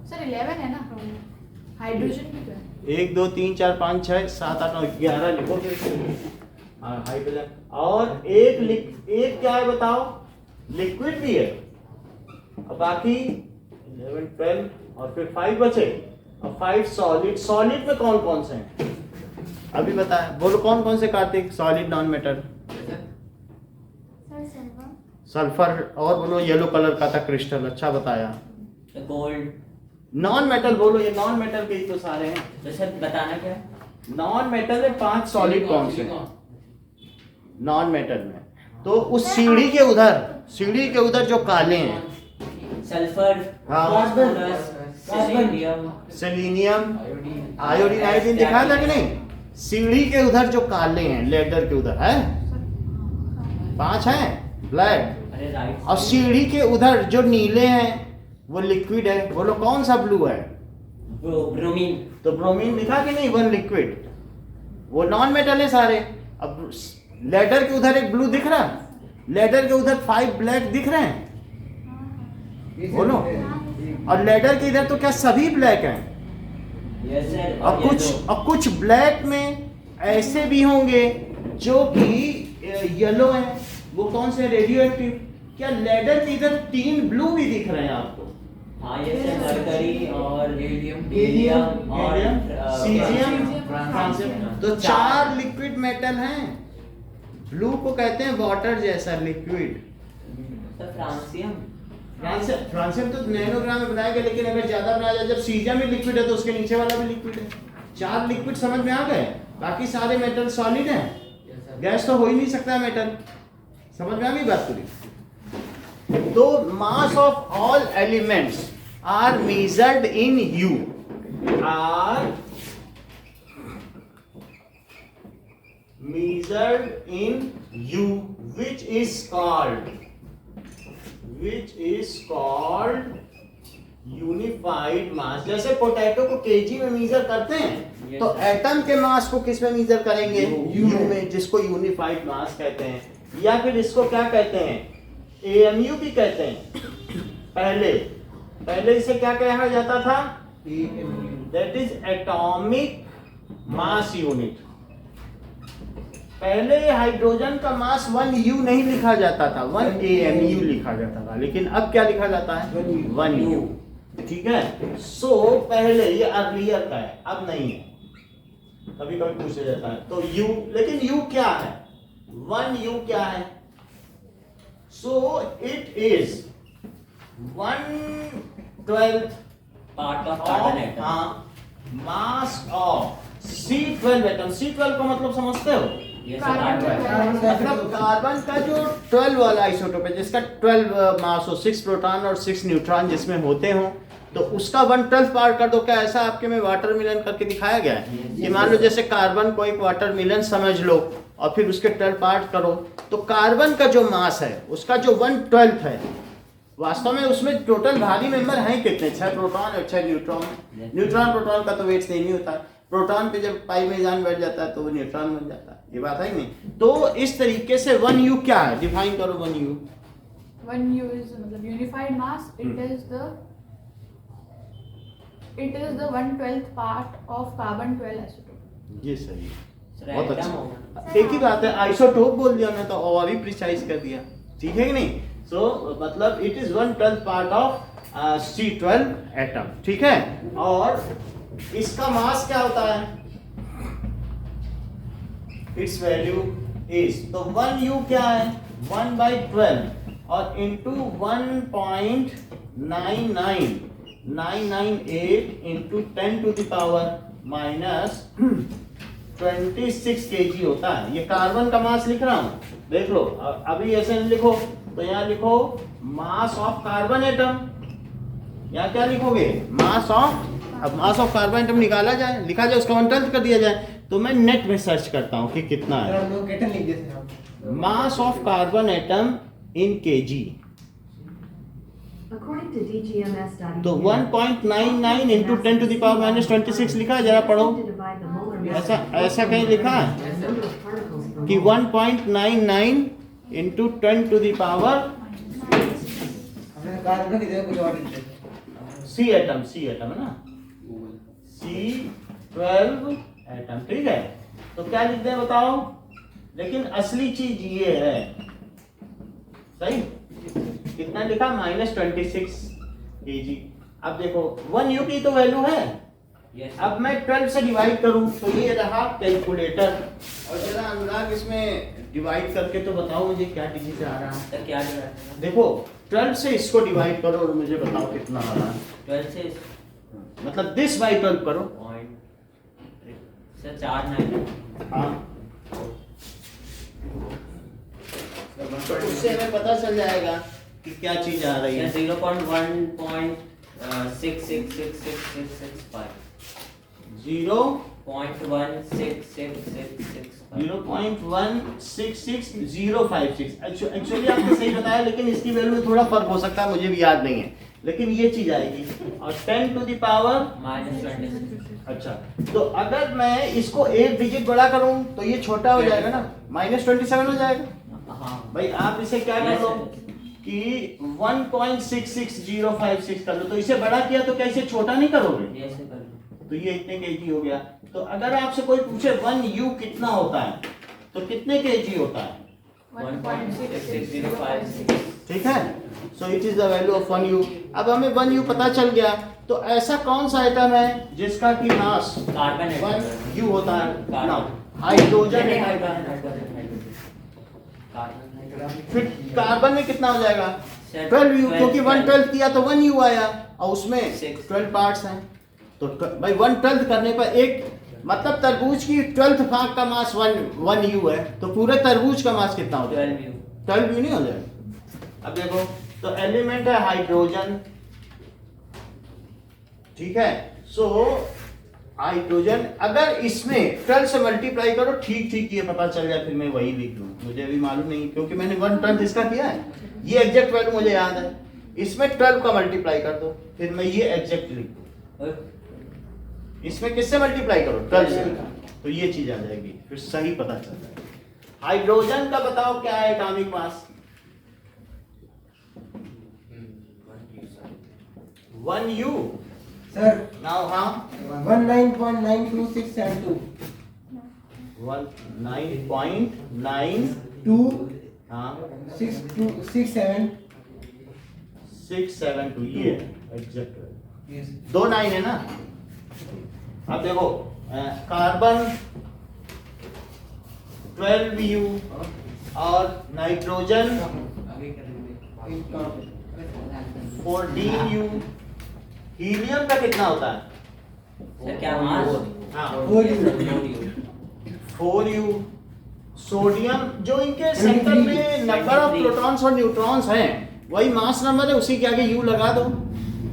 सर 11 है ना, हाइड्रोजन भी तो है। 1 2 3 4 5 6 7 8 9 11 लिखो फिर। हाँ, हाइड्रोजन। और एक क्या है बताओ? लिक्विड भी है, और बाकी 11 12 और फिर 5 बचे, और 5 सॉलिड। सॉलिड में कौन कौन से हैं अभी बताया? बोलो कौन कौन से Kartik solid non metal? Sir silver, sulphur, और बोलो येलो कलर का था क्रिस्टल। अच्छा बताया। गोल्ड। नॉन मेटल बोलो, ये नॉन मेटल के ही तो सारे हैं। तो सर बताना क्या है? नॉन मेटल में 5 सॉलिड कौन से हैं नॉन मेटल में? तो उस सीढ़ी के उधर जो काले हैं, सल्फर, हाँ, फास्फोरस, सेलेनियम, सेलेनियम, आयोडीन दिखाया था कि नहीं? सीढ़ी के उधर जो काले हैं, लेडर के उधर है 5 हैं ब्लैक, अरे राइट, और सीढ़ी के उधर जो नीले हैं वो लिक्विड है। बोलो कौन सा ब्लू है? ब्रोमीन। तो ब्रोमीन दिखा कि नहीं? 1 लिक्विड, वो नॉन मेटल है सारे। अब लेडर के उधर एक ब्लू दिख रहा है, लेडर के उधर 5 ब्लैक दिख रहे हैं, बोलो। और लेडर के इधर तो क्या सभी ब्लैक हैं? Yes sir. और कुछ ब्लैक में ऐसे भी होंगे जो कि येलो हैं, वो कौन से? Radio active. क्या लेडर के इधर 3 ब्लू भी दिख रहे हैं आपको? हाँ ये सर, मरकरी और हीलियम और सीजियम, फ्रांसियम। तो 4 लिक्विड मेटल हैं। ब्लू को कहते हैं वाटर जैसा लिक्विड। सर फ्रांसियम, फ्रांसियम तो नैनोग्राम में बनाया गया, लेकिन अगर ज्यादा बनाया जाए, जब सीजियम में लिक्विड है तो उसके नीचे वाला भी लिक्विड है। 4 लिक्विड समझ में आ गए? बाकी सारे मेटल सॉलिड हैं। गैस तो हो ही नहीं सकता मेटल। समझ में आ गई बात पूरी? तो mass of all elements are measured in U, are measured in U, which is called unified mass. जैसे पोटैटो को केजी में मेजर करते हैं, Yes, तो sir. एटम के मास को किस में मेजर करेंगे? U U में, जिसको यूनिफाइड मास कहते हैं, या फिर इसको क्या कहते हैं? AMU भी कहते हैं। पहले इसे क्या कहा जाता था? That is atomic mass unit. पहले हाइड्रोजन का मास 1U नहीं लिखा जाता था, 1 AMU लिखा जाता था, लेकिन अब क्या लिखा जाता है? 1U। ठीक है, सो पहले ये अर्लियर का है, अब नहीं है। कभी कभी पूछा जाता है तो U, लेकिन U क्या है? 1U क्या है? So it is 1/12 part of carbon atom. Mass of C12 atom. C12 का मतलब समझते हो? ये कार्बन मतलब कार्बन का जो 12 वाला आइसोटोप है जिसका 12 मास हो, 6 प्रोटॉन और 6 न्यूट्रॉन जिसमें होते हो, तो उसका 1/12 पार्ट कर दो। क्या ऐसा आपके में वाटरमेलन करके दिखाया गया है कि मान लो जैसे कार्बन को एक वाटरमेलन समझ लो और फिर उसके 12 पार्ट करो, तो कार्बन का जो मास है उसका जो 1/12 है, वास्तव में उसमें टोटल भारी मेंबर हैं कितने? 6 प्रोटॉन और 6 न्यूट्रॉन। न्यूट्रॉन प्रोटॉन का तो वेट सेम ही होता है। प्रोटॉन पे जब पाई में जान बैठ जाता है तो वो न्यूट्रॉन बन जाता है। ये बात है नहीं? तो इस तरीके से 1U क्या है, डिफाइन करो 1U। 1U is मतलब unified mass. It is the 1/12th part of carbon 12 isotope. ये सही है, सर बहुत एटम अच्छा। होगा। एक ही बात है, आइसोटोप बोल दिया मैं तो और भी प्रिसाइज कर दिया, ठीक है कि नहीं? सो मतलब it is 1/12 part of C12 atom, ठीक है। और इसका मास क्या होता है? इट्स वैल्यू इज, तो 1U क्या है? 1/12 और into 1.998 into 10 to the power minus 26 kg होता है। ये कार्बन का मास लिख रहा हूं, देख लो। अभी ऐसे लिखो तो यहाँ लिखो मास ऑफ कार्बन एटम। यहाँ क्या लिखोगे? Mass of. अब मास ऑफ कार्बन एटम निकाला जाए, लिखा जाए, उसका 1/12 कर दिया जाए, तो मैं नेट में सर्च करता हूँ कि कितना है। हम लोग केटन लिख देते हैं। Mass of carbon atom in kg, According to DGMS.edu, तो 1.99 into 10 to the power minus 26 लिखा है, जरा पढ़ो। to divide the molar mass ऐसा कहीं लिखा है by the number of particles per कि mole. 1.99 into 10 to the power हमने कार्बन की जगह कुछ और लिख दिया। C एटम है ना, C12 एटम, ठीक है। तो क्या लिखते हैं बताओ? लेकिन असली चीज ये है, सही कितना लिखा? -26 kg। अब देखो 1U की तो वैल्यू है। Yes, अब मैं 12 से डिवाइड करूं तो ये रहा कैलकुलेटर, और जरा अनुराग इसमें डिवाइड करके तो बताओ मुझे क्या डिग्री से आ रहा है। सर क्या डिवाइड करना? देखो 12 से इसको डिवाइड करो और मुझे बताओ कितना आ रहा है। 12 से मतलब दिस बाई 12 करो। Point sir 49। हाँ, तो उससे हमें पता चल जाएगा कि क्या चीज आ रही है। 0.1.66666665 0.1666665 एक्चुअली आपने सही बताया, लेकिन इसकी वैल्यू में थोड़ा फर्क हो सकता है, मुझे भी याद नहीं है, लेकिन ये चीज आएगी। और 10 टू द पावर -26। अच्छा, तो अगर मैं इसको एक डिजिट बड़ा करूं तो ये छोटा हो जाएगा ना, -27 हो जाएगा। हाँ भाई आप इसे क्या कर Yes, लो sir. कि 1.66056 कर लो, तो इसे बड़ा किया तो क्या इसे छोटा नहीं करोगे? ये ऐसे कर लो। तो ये इतने केजी हो गया। तो अगर आपसे कोई पूछे 1U कितना होता है तो कितने केजी होता है? 1.66056। ठीक है, so it is the value of 1U। अब हमें 1U पता चल गया, तो ऐसा कौन सा आइटम है जिसका कि मास कार्बन 1U होता है? कार्बन। ना हाइड्रोजन है। फिर कार्बन में कितना हो जाएगा? 12U, क्योंकि 1/12 किया तो 1U आया और उसमें 12 पार्ट्स हैं। तो भाई 1/12 करने पर एक मतलब तरबूज की 12th भाग का मास 1U है, तो पूरे तरबूज का मास कितना हो जाएगा? 12U नहीं हो जाएगा। अब देखो, तो एलिमेंट है हाइड्रोजन, ठीक है। सो हाइड्रोजन अगर इसमें 12 से मल्टीप्लाई करो, ठीक ये पता चल जाए, फिर मैं वही लिख लूं, मुझे अभी मालूम नहीं क्योंकि मैंने 1/12 इसका किया है, ये एग्जैक्ट वैल्यू मुझे याद है। इसमें 12 का मल्टीप्लाई कर दो, फिर मैं ये एग्जैक्ट लिख दूं। इसमें किससे मल्टीप्लाई करो? 12 से, तो ये चीज आ जाएगी, फिर सही पता चल जाएगा। हाइड्रोजन का बताओ क्या है atomic mass? 1U। Sir now हाँ 19.92672 19.9 हाँ 6267 672 ये एग्जैक्ट है। यस 2 9 है ना। अब देखो कार्बन 12U और नाइट्रोजन 14U। हीलियम का कितना होता है? सर क्या मास? हाँ 4U 4U सोडियम जो इनके सेंटर में नंबर ऑफ प्रोटॉन्स और न्यूट्रॉन्स हैं वही मास नंबर है, उसी के आगे U लगा दो।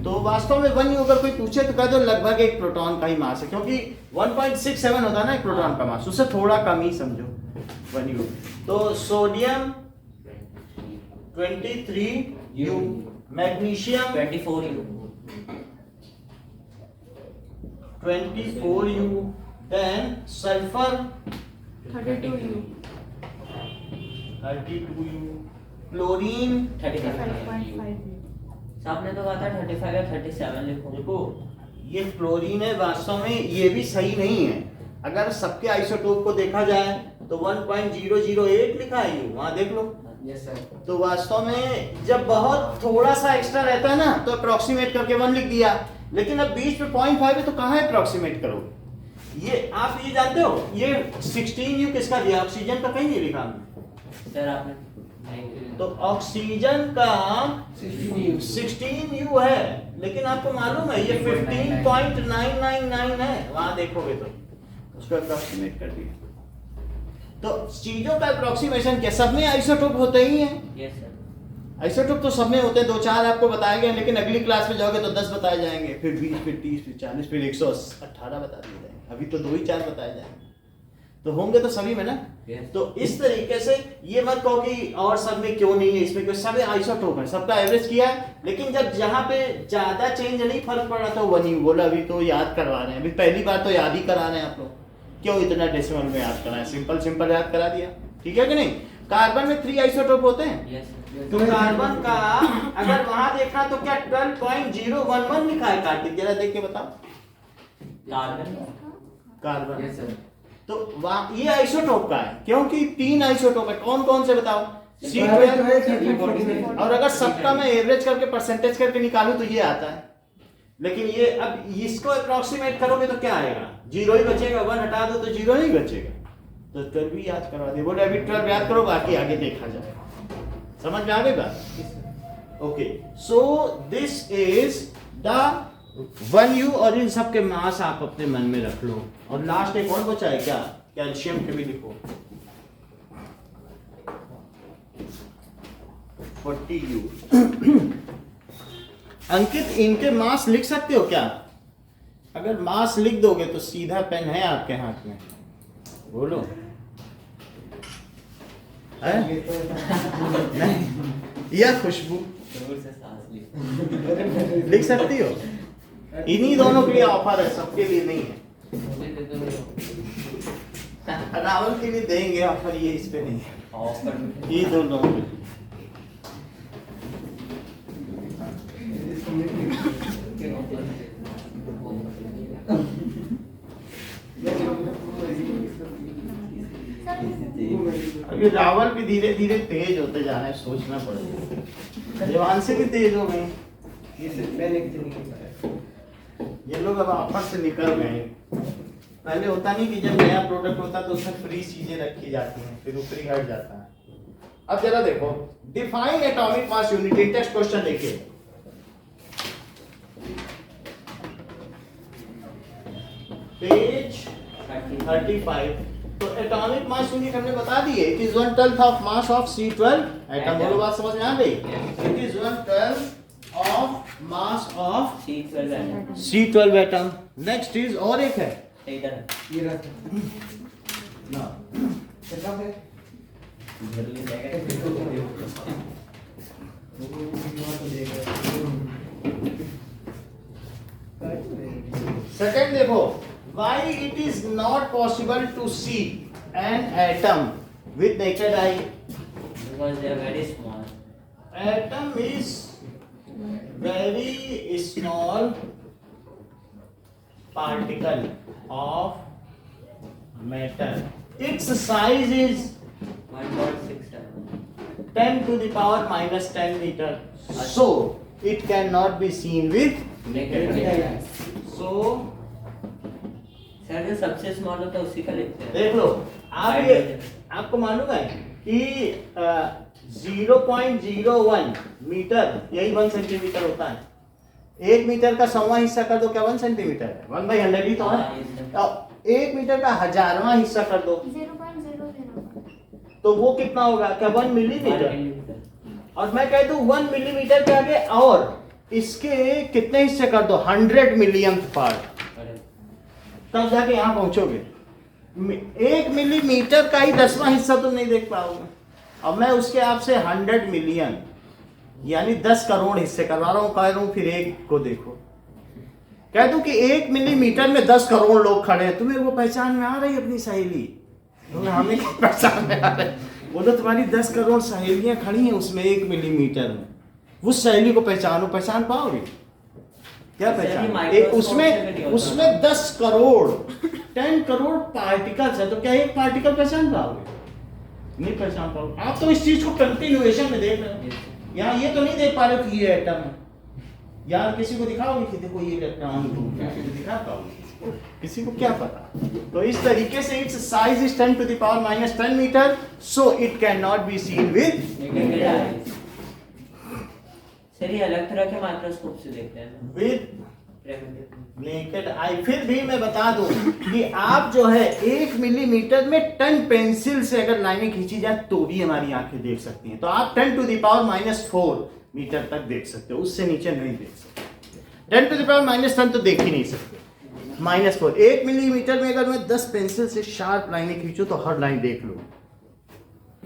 तो वास्तव में 1U अगर कोई पूछे तो कह दो लगभग एक प्रोटॉन का ही मास है, क्योंकि 1.67 होता है ना एक प्रोटॉन का मास, उससे थोड़ा कम ही समझो 1U। तो sodium 23U, magnesium 24U, then sulphur 32U, 32U, chlorine 35.5U। आपने तो कहा था 35 या 37 लिखो। देखो ये क्लोरीन है, वास्तव में ये भी सही नहीं है। अगर सबके आइसोटोप को देखा जाए तो 1.008 लिखा है ये, वहां देख लो। Yes sir. तो वास्तव में जब बहुत थोड़ा सा एक्स्ट्रा रहता है ना तो अप्रोक्सीमेट करके 1 लिख दिया, लेकिन अब बीच में 0.5 है तो कहाँ अप्रोक्सीमेट करोगे? ये आप ये जानते हो ये 16U किसका दिया? ऑक्सीजन का कहीं नहीं लिखा हमने। सर आपने तो ऑक्सीजन का 16U है, लेकिन आपको मालूम है ये 15.999 है, वहां देखोगे तो उसको अप्रोक्सीमेट कर दिया। तो चीजों का अप्रोक्सीमेशन क्या सब में आइसोटोप होते ही हैं? Yes sir. आइसोटोप तो सब में होते हैं, 2-4 आपको बताए गए, लेकिन अगली क्लास में जाओगे तो 10 बताए जाएंगे, फिर 20, फिर 30, फिर 40, फिर 118 बता दिए जाएंगे। अभी तो 2-4 बताए जाएंगे, तो होंगे तो सभी में ना। Yes. तो इस तरीके से ये मत कहो कि और सब में क्यों नहीं है, इसमें क्यों, सब आइसोटोप है, सबका एवरेज किया है। लेकिन जब जहाँ पे ज्यादा चेंज नहीं फर्क पड़ा था वो नहीं बोला, अभी तो याद करवा रहे हैं, अभी पहली बार तो याद ही करा रहे हैं आप लोग। क्यों इतना डेसिमल में याद कराएं, सिंपल सिंपल याद करा दिया, ठीक है कि नहीं। कार्बन में 3 आइसोटोप होते हैं। Yes sir. तो कार्बन का अगर वहां देखना तो क्या 12.011 लिखा है कार्तिक, जरा देख के बताओ। Carbon yes sir. तो ये आइसोटोप का है, क्योंकि 3 आइसोटोप है। कौन कौन से बताओ? C12। और अगर सबका मैं एवरेज करके परसेंटेज करके निकालूं तो ये आता है, लेकिन ये अब इसको अप्रोक्सीमेट करोगे तो क्या आएगा? 0 ही बचेगा, 1 हटा दो तो 0 नहीं बचेगा। तो 12 भी याद करवा दिए, बोले अभी 12 याद करो, बाकी आगे देखा जाए। समझ में आ गई बात? Okay, so this is the 1U, और इन सब के मास आप अपने मन में रख लो। और लास्ट एक और बचा है क्या? कैल्शियम के भी लिखो 40U। अंकित इनके मास लिख सकते हो क्या? अगर मास लिख दोगे तो सीधा पेन है आपके हाथ में, बोलो। है? नहीं या खुशबू जोर से सांस ली। लिख सकती हो? इन्हीं दोनों के लिए ऑफर है, सबके लिए नहीं है। मुझे दे दो रावल के लिए देंगे ऑफर, ये इस पे नहीं है, ऑफर। ये दोनों के लिए। अभी रावल भी धीरे धीरे तेज होते जा रहे हैं, सोचना पड़ेगा। देवांशी भी तेज हो गए, ये सर मैंने किसी नहीं बताया। ये लोग अब ऑफर से निकल गए। पहले होता नहीं कि जब नया प्रोडक्ट होता तो उसमें फ्री चीजें रखी जाती हैं, फिर ऊपरी हट जाता है। अब जरा देखो, define atomic mass unit, text question देखिए। पेज 35। तो एटॉमिक मास यूनिट हमने बता दिए, it is 1/12 of mass of C12 atom. बोलो, बात समझ में आ गई? It is 1/12 of mass of C12 है। C12 atom. नेक्स्ट इज और एक है इधर है। ये रहा ना, सर कब है? इधर ले जाएगा। सेकंड देखो, why it is not possible to see an atom with naked eye? Because they are very small. Atom is very small particle of matter. Its size is 1.67. 10 to the power minus 10 meter. So it cannot be seen with Naked eye. so sir जो सबसे small होता है उसी का लिखते हैं। देख लो आप, ये आपको मालूम है कि 0.01 मीटर यही 1 सेंटीमीटर होता है। 1 मीटर का 100वां हिस्सा कर दो, क्या 1 सेंटीमीटर है? 1/100 ही तो है। हाँ, 1 मीटर का 1000वां हिस्सा कर दो 0.001 तो वो कितना होगा? क्या 1 मिलीमीटर? मिलीमीटर। और मैं कह दूं 1 मिलीमीटर के आगे और इसके कितने हिस्से कर दो? 100 मिलियंथ पार्ट, तब जाके यहां पहुंचोगे। 1 मिलीमीटर का ही 10वां हिस्सा तुम नहीं देख पाओगे। अब मैं उसके आपसे 100 मिलियन यानी 10 करोड़ हिस्से करवा रहा हूं, कह रहा हूं फिर एक को देखो। कह दूं कि 1 मिलीमीटर में 10 करोड़ लोग खड़े हैं, तुम्हें वो पहचान में आ रही अपनी सहेली? तुम्हें हमें पहचान में आ रही? बोलो तुम्हारी 10 करोड़ सहेलियां खड़ी हैं उसमें 1 मिलीमीटर में, उस सहेली को पहचानो, पहचान पाओगे? क्या पहचान? उसमें 10 करोड़ 10 करोड़ पार्टिकल्स है, तो क्या एक पार्टिकल पहचान पाओगे? नहीं पहचान पाओगे। आप तो इस चीज को कंटिन्यूएशन में देख रहे हो। यहाँ ये तो नहीं देख पा रहे कि ये एटम है। यार किसी को दिखाओगे कि देखो ये इलेक्ट्रॉन दिखा पाओगे? किसी को क्या पता? तो इस तरीके से its size is 10 to the power minus 10 मीटर, so it can not be seen with sir ये अलग तरह के माइक्रोस्कोप से देखते हैं विद नेकेड आई। फिर भी मैं बता दूं कि आप जो है 1 मिलीमीटर में 10 पेंसिल से अगर लाइनें खींची जाए तो भी हमारी आंखें देख सकती हैं। तो आप 10 to the power -4 मीटर तक देख सकते हो, उससे नीचे नहीं देख सकते। 10 to the power -10 तो देख ही नहीं सकते, -4। 1 मिलीमीटर में अगर मैं 10 पेंसिल से शार्प लाइनें खींचूं तो हर लाइन देख लो,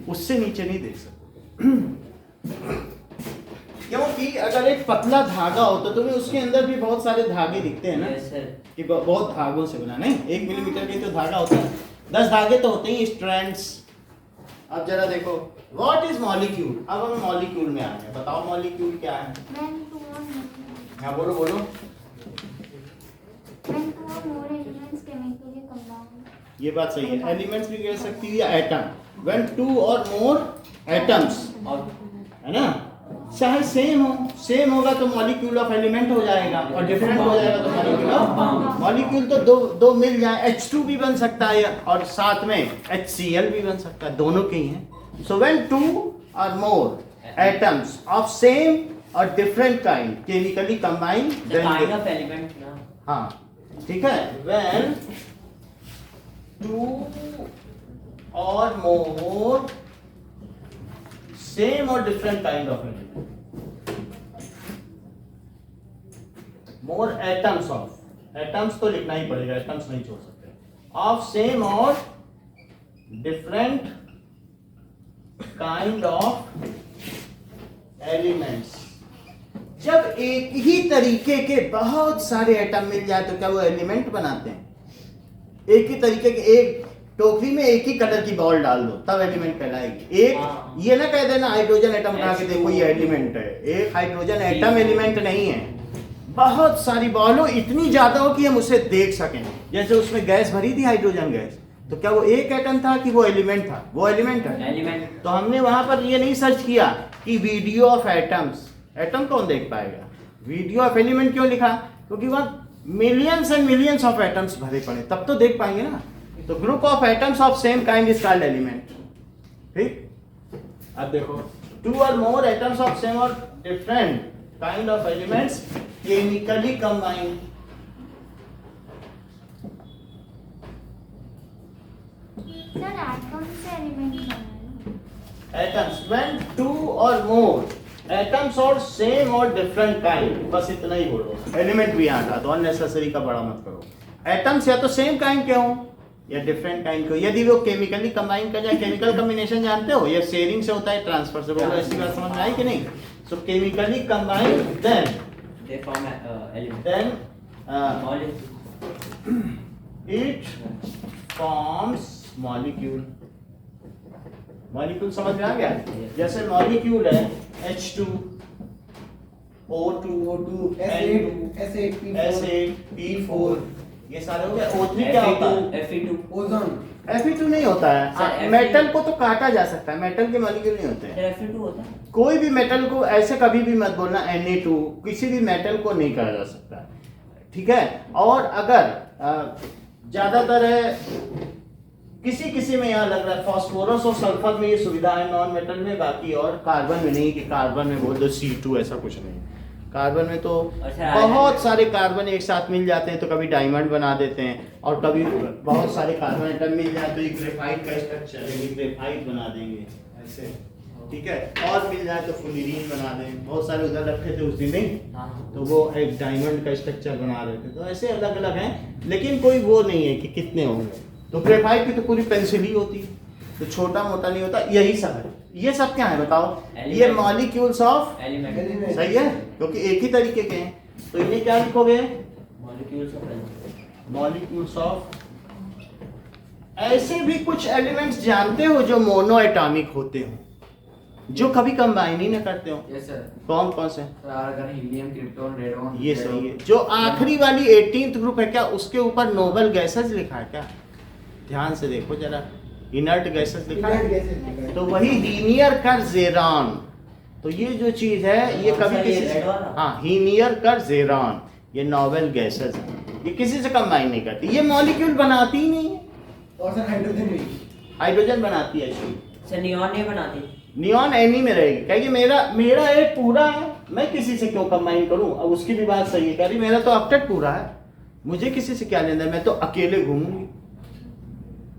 उससे नीचे नहीं देख सकते। क्योंकि अगर एक पतला धागा हो तो तुम्हें उसके अंदर भी बहुत सारे धागे दिखते हैं ना, कि बहुत धागों से बना। नहीं, 1 मिलीमीटर के तो धागा होता है, 10 धागे तो होते ही स्ट्रैंड्स। अब जरा देखो व्हाट इज मॉलिक्यूल। अब हम मॉलिक्यूल में आ गए। बताओ मॉलिक्यूल क्या है? हाँ बोलो बोलो। ये बात सही है, एलिमेंट्स भी कह सकती है या atom. When 2 or more atoms, है ना, चाहे सेम हो, सेम होगा तो मॉलिक्यूल ऑफ एलिमेंट हो जाएगा, और डिफरेंट हो जाएगा तो मॉलिक्यूल ऑफ। मॉलिक्यूल तो दो मिल जाए, H2 भी बन सकता है और साथ में HCl भी बन सकता है, दोनों के ही हैं। So when 2 or more atoms of same or different kind chemically combine, the kind of element ना। हाँ ठीक है, when 2 or more same or different kind of element, more atoms of, atoms तो लिखना ही पड़ेगा, atoms नहीं छोड़ सकते, of same or different kind of elements। जब एक ही तरीके के बहुत सारे एटम मिल जाए तो क्या वो एलिमेंट बनाते हैं? एक ही तरीके के, एक टोकरी में एक ही कलर की बॉल डाल दो तब एलिमेंट कहलाएगी। एक ये ना कह देना हाइड्रोजन एटम उठा के देखो ये एलिमेंट है। एक हाइड्रोजन एटम एलिमेंट नहीं है, बहुत सारी बॉल हो, इतनी ज्यादा हो कि हम उसे देख सकें। जैसे उसमें गैस भरी थी, हाइड्रोजन गैस, तो क्या वो एक एटम था कि वो एलिमेंट था? वो एलिमेंट है, एलिमेंट। तो हमने वहां पर ये नहीं सर्च किया कि वीडियो ऑफ एटम्स, एटम कौन देख पाएगा? वीडियो ऑफ एलिमेंट क्यों लिखा? क्योंकि वहां millions and millions of atoms भरे पड़े, तब तो देख पाएंगे ना। तो group of atoms of same kind is called element. ठीक, अब देखो 2 or more atoms of same or different kind of elements chemically combined। Sir atom से element banana. Atoms when 2 or more atoms or same or different kind, बस इतना ही बोलो। Element भी यहाँ था, तो अननेसेसरी का बड़ा मत करो। एटम्स या तो सेम काइंड के हों या डिफरेंट काइंड के हो। यदि वो केमिकली कंबाइन कर जाए, केमिकल कॉम्बिनेशन जानते हो, या शेयरिंग से होता है, ट्रांसफर से। बोलो ऐसी बात समझ में आई कि नहीं? So chemically combine then they form element, then molecule, it forms molecule। Molecule समझ में आ गया? जैसे मॉलिक्यूल है H2 O2 N2 S8 P4, ये सारे हो गए। O3 क्या होता है? Fe2 ozone. Fe2 नहीं होता है। सर, मेटल को तो काटा जा सकता है, मेटल के मॉलिक्यूल नहीं होते हैं। सर Fe2 होता है। कोई भी मेटल को ऐसे कभी भी मत बोलना Na2, किसी भी मेटल को नहीं कहा जा सकता, ठीक है। और अगर ज्यादातर है, किसी में यहाँ लग रहा है फास्फोरस और सल्फर में ये सुविधा है नॉन मेटल में, बाकी और कार्बन में नहीं, कि कार्बन में बोल दो C2, ऐसा कुछ नहीं। कार्बन में तो अच्छा, बहुत सारे कार्बन एक साथ मिल जाते हैं तो कभी डायमंड बना देते हैं, और कभी बहुत सारे कार्बन एटम मिल जाए तो ये ग्रेफाइट का स्ट्रक्चर है, ये ग्रेफाइट बना देंगे ऐसे, ठीक है। और मिल जाए तो फुलिरीन बना दें, बहुत सारे उधर रखे थे उस दिन नहीं, हाँ। तो वो एक डायमंड का स्ट्रक्चर बना रहे थे। तो ऐसे अलग अलग हैं, लेकिन कोई वो नहीं है कि कितने होंगे। तो ग्रेफाइट की तो पूरी पेंसिल ही होती है, तो छोटा मोटा नहीं होता। यही सब है, ये सब क्या है बताओ? ये Element. मॉलिक्यूल्स ऑफ, एलिमेंट, सही है, क्योंकि एक ही तरीके के हैं। तो इन्हें क्या लिखोगे? Molecules of element. Molecules of. ऐसे भी कुछ एलिमेंट्स जानते हो जो मोनो एटॉमिक होते हो, जो कभी कंबाइन ही ना करते हो? Yes sir. कौन कौन से? Argon, helium, krypton, radon. ये सही है। जो आखिरी वाली 18th ग्रुप है, क्या उसके ऊपर नोबल गैसेस लिखा है क्या? ध्यान से देखो जरा, इनर्ट गैसेस लिखा है, तो वही हीनियर कर जेरॉन। तो ये जो चीज है ये कभी किसी से, हाँ, हीनियर कर जेरॉन, ये नोबल गैसेस है, ये किसी से कंबाइन नहीं करती, ये मॉलिक्यूल बनाती ही नहीं है। और सर हाइड्रोजन भी, हाइड्रोजन बनाती है इसमें, सर नियॉन नहीं बनाती। नियॉन एनी में रहेगी, कहेगी मेरा एक पूरा है, मैं किसी से क्यों कंबाइन करूं? अब उसकी भी बात सही है, कह रही मेरा तो ऑक्टेट पूरा है, मुझे किसी से क्या लेना है, मैं तो अकेले घूमूंगी।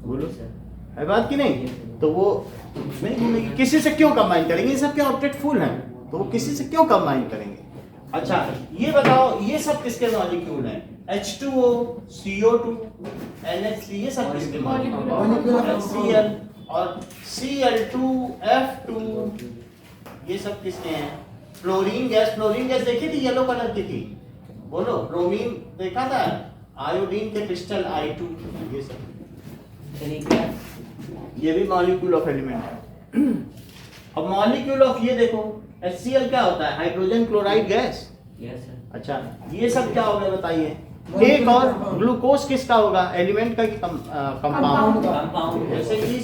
बोलो है बात की नहीं? तो वो नहीं घूमेगी, किसी से क्यों कंबाइन करेंगे? ये सब क्या ऑब्जेक्ट फुल हैं, तो वो किसी से क्यों कंबाइन करेंगे? अच्छा ये बताओ, ये सब किसके मॉलिक्यूल हैं? H2O, CO2, NH3, ये सब किसके मॉलिक्यूल? HCl और Cl2, F2, ये सब किसके हैं? फ्लोरीन गैस देखी थी, येलो कलर की थी, बोलो। ब्रोमीन देखा था, आयोडीन के क्रिस्टल I2, ये सब, ये भी मॉलिक्यूल ऑफ एलिमेंट है। अब मॉलिक्यूल ऑफ ये देखो, HCl क्या होता है? Hydrogen chloride gas. Yes sir. अच्छा ये सब क्या हो गया बताइए? एक और ग्लूकोज किसका होगा? एलिमेंट का कंपाउंड, कंपाउंड, जैसे कि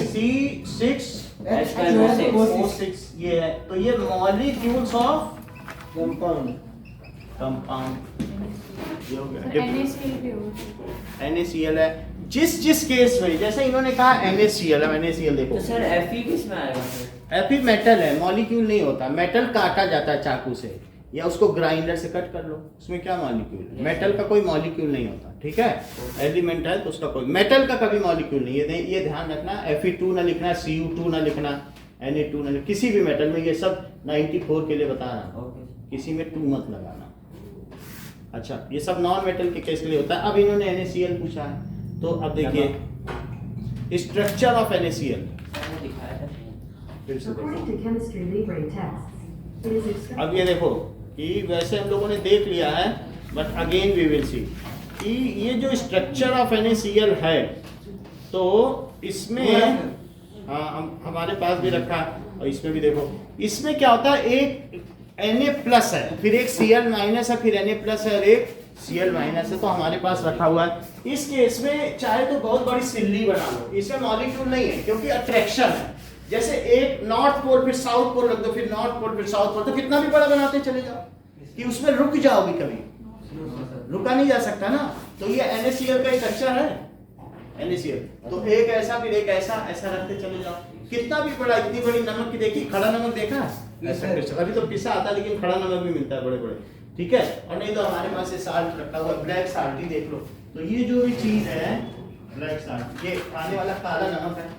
C6H12O6, ये है, तो ये मॉलिक्यूल्स ऑफ कंपाउंड, ये हो गया। NaCl भी होगा। NaCl है, जिस केस में, जैसे इन्होंने कहा NaCl है, NaCl देखो, तो सर Fe किस में आएगा सर? Fe मेटल है, मॉलिक्यूल नहीं होता। मेटल काटा जाता है चाकू से या उसको ग्राइंडर से कट कर लो, उसमें क्या मॉलिक्यूल है? मेटल का कोई मॉलिक्यूल नहीं होता, ठीक है। एलिमेंट है तो उसका कोई, मेटल का कभी मॉलिक्यूल नहीं है, ये ध्यान रखना। Fe2 ना लिखना, Cu2 ना लिखना, Na2 ना लिखना, किसी भी मेटल में। ये सब 94 के लिए बता रहा हूँ, ओके। किसी में 2 मत लगाना। अच्छा ये सब नॉन मेटल के केस के लिए होता है। अब इन्होंने NaCl पूछा है, तो अब देखिए स्ट्रक्चर ऑफ NaCl, मैंने दिखाया था। फिर से देखो। According to chemistry libre texts, it is extracted. अब ये देखो कि वैसे हम लोगों ने देख लिया है, but again we will see कि ये जो स्ट्रक्चर ऑफ NaCl है, तो इसमें हमारे पास भी रखा, और इसमें भी देखो, इसमें क्या होता है? एक Na+ है, फिर एक Cl- है, फिर Na+ है और एक Cl- है, तो हमारे पास रखा हुआ है। इस केस में चाहे तो बहुत बड़ी सिल्ली बना लो, इसमें मॉलिक्यूल नहीं है क्योंकि अट्रैक्शन है। जैसे एक नॉर्थ पोल फिर साउथ पोल रख दो, फिर नॉर्थ पोल फिर साउथ पोल, तो कितना भी बड़ा बनाते चले जाओ कि उसमें रुक जाओगे, कभी रुका नहीं जा सकता ना। तो ये NaCl का स्ट्रक्चर है, NaCl, तो एक ऐसा फिर एक ऐसा, ऐसा रखते चले जाओ। कितना भी बड़ा, इतनी बड़ी नमक की देखी, खड़ा नमक देखा ऐसा क्रिस्टल, अभी तो पिसा आता है लेकिन खड़ा नमक भी मिलता है बड़े बड़े, ठीक है। और नहीं तो हमारे पास ये साल्ट रखा हुआ, ब्लैक साल्ट ही देख लो। तो ये जो भी चीज है ब्लैक साल्ट, ये खाने वाला काला नमक है,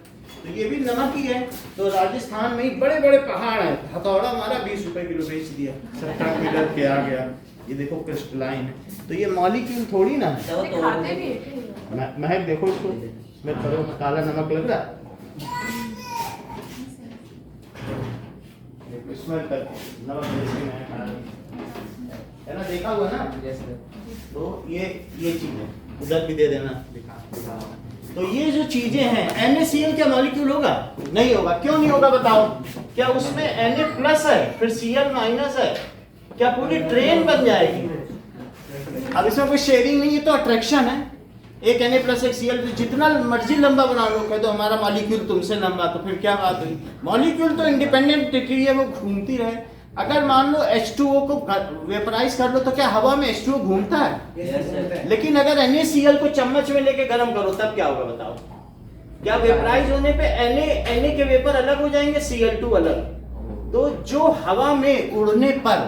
तो ये भी नमक ही है। तो राजस्थान में ही बड़े बड़े पहाड़ है, हथौड़ा हमारा 20 रुपए किलो बेच दिया, 17 मीटर के आ गया। ये देखो क्रिस्टलाइन है, तो ये मॉलिक्यूल थोड़ी ना है। तो दिखाते भी है। महक देखो इसको, मैं करो काला नमक लग रहा है, स्मेल कर नमक जैसे महक आ रहा है ना, देखा हुआ ना। Yes sir. तो ये चीज है, उधर भी दे देना, दिखा। तो ये जो चीजें हैं, NaCl क्या मॉलिक्यूल होगा? नहीं होगा। क्यों नहीं होगा बताओ? क्या उसमें Na+ है, फिर Cl- है, क्या पूरी ट्रेन बन जाएगी? अब इसमें कोई शेयरिंग नहीं है, तो अट्रैक्शन है। एक Na+ एक Cl, जितना मर्जी लंबा बना लो, कह दो हमारा मॉलिक्यूल तुमसे लंबा, तो फिर क्या बात हुई? मॉलिक्यूल तो इंडिपेंडेंट है, वो घूमती रहे। अगर मान लो H2O को वेपराइज कर लो, तो क्या हवा में H2O घूमता है? Yes sir. लेकिन अगर NaCl को चम्मच में लेके गर्म करो, तब क्या होगा बताओ? क्या वेपराइज होने पे Na के वेपर अलग हो जाएंगे, Cl2 अलग। तो जो हवा में उड़ने पर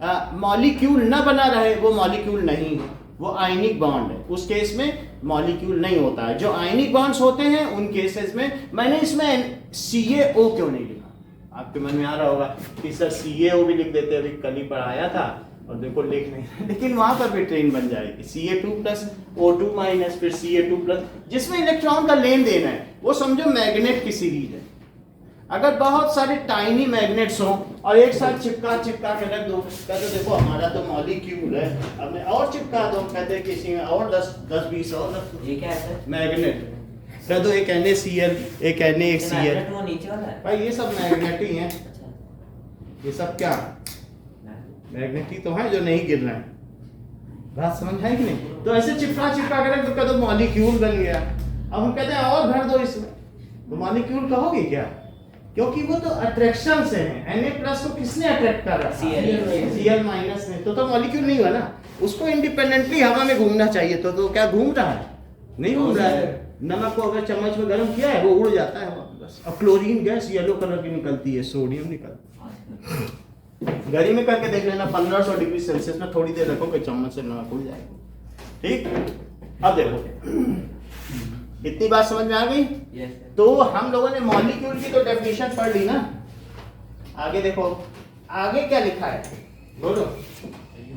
मॉलिक्यूल न बना रहे वो मॉलिक्यूल नहीं है, वो आयनिक बॉन्ड है। उस केस में मॉलिक्यूल नहीं होता है। जो आयनिक बॉन्ड्स होते हैं उन केसेस में मैंने इसमें CaO क्यों नहीं लिखा? आपके मन में आ रहा होगा कि सर CaO भी लिख देते, अभी कल ही पढ़ाया था और देखो लिख नहीं, लेकिन वहां पर भी ट्रेन बन जाएगी। Ca2+O2- फिर Ca2+, जिसमें इलेक्ट्रॉन का लेन देन है वो समझो मैग्नेट की सीरीज है। अगर बहुत सारे टाइनी मैग्नेट्स हो और एक साथ चिपका के रख दो, कहते देखो हमारा तो मॉलिक्यूल है, अब मैं और चिपका दो, कहते किसी में और 10-20 और रख दो। ये क्या है सर? मैग्नेट कह दो, एक NaCl एक NaCl, मैग्नेट वो नीचे वाला है? भाई ये सब मैग्नेट ही हैं। अच्छा, ये सब क्या मैग्नेट ही तो है जो नहीं गिर रहे हैं। बात समझ है कि नहीं? तो ऐसे चिपका के रख दो, कह दो मॉलिक्यूल बन गया। अब हम कहते हैं और भर दो इसमें, तो मॉलिक्यूल कहोगे क्या? क्योंकि वो तो अट्रैक्शन से है। Na+ को किसने अट्रैक्ट कर रहा है? Cl- ने। तो मॉलिक्यूल नहीं हुआ ना। उसको इंडिपेंडेंटली हवा में घूमना चाहिए, तो क्या घूम रहा है? नहीं घूम रहा है। नमक को अगर चम्मच में गर्म किया है वो उड़ जाता है बस। और क्लोरीन गैस येलो कलर की निकलती है, सोडियम निकलता है। घड़ी में करके देख लेना, 1500 डिग्री सेल्सियस में थोड़ी देर रखो कि चम्मच से नमक उड़ जाएगा। ठीक, अब देखो इतनी बात समझ में आ गई? Yes sir. तो हम लोगों ने मॉलिक्यूल की तो डेफिनेशन पढ़ ली ना। आगे देखो, आगे क्या लिखा है बोलो?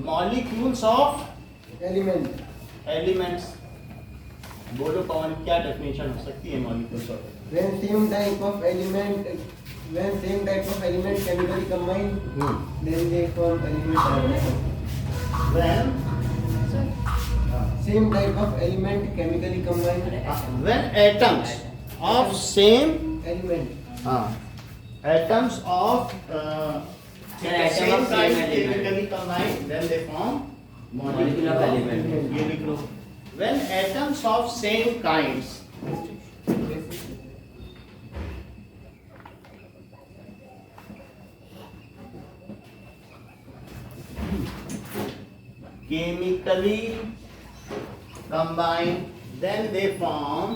Molecules of elements. बोलो पवन, क्या डेफिनेशन हो सकती है molecules of? When same type of element chemically combine, then they form element. When Same type of element chemically combine. when atoms of same Element. atoms of Sir, atom same of same kind element. chemically combined, then they form Molecule of element. ये लिख लो। When atoms of same kinds chemically combine, then they form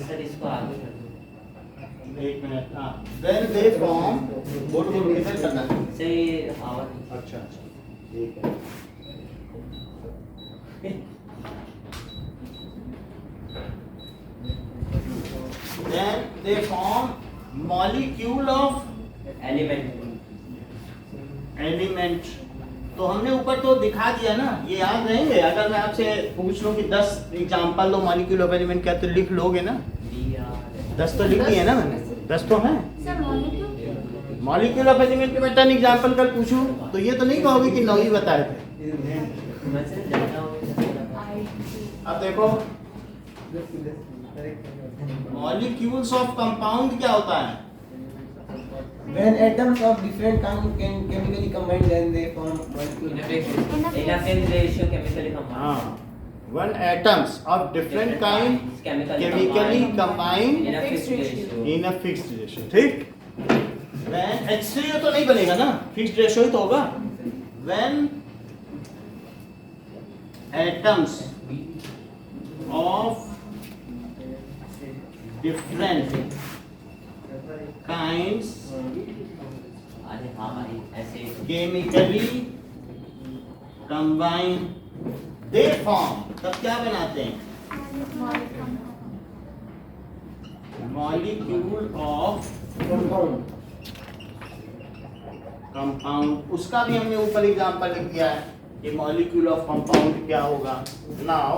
sir इसको आगे कर दो। एक minute, हाँ, then they form, बोलो किधर करना है? सर ये हवा नहीं। अच्छा, ठीक है। Then they form molecule of element. तो हमने ऊपर तो दिखा दिया ना, ये याद रहेंगे? अगर मैं आपसे पूछ लूं कि 10 एग्जांपल दो मॉलिक्यूल ऑफ एलिमेंट क्या, तो लिख लोगे ना? 10 तो लिख दिए ना मैंने, 10 तो हैं। Sir molecule molecule of element के मैं 10 एग्जांपल कल पूछूं तो ये तो नहीं कहोगे कि 9 ही बताए थे। मैं सर जानता हूँ। अब देखो मॉलिक्यूल्स ऑफ कंपाउंड क्या होता है? When atoms of different kind can chemically combine, then they form molecule. Infinity ratio chemically compound. हाँ, when atoms of different kind chemically combine in a fixed ratio। in a fixed ratio, ठीक? When H3O तो नहीं बनेगा ना, fixed ratio ही तो होगा। When atoms of different kinds अरे हाँ भाई ऐसे chemically combine, they form, तब क्या बनाते हैं? Molecule of compound। उसका भी हमने ऊपर एग्जांपल लिख दिया है कि मॉलिक्यूल ऑफ कंपाउंड क्या होगा। नाउ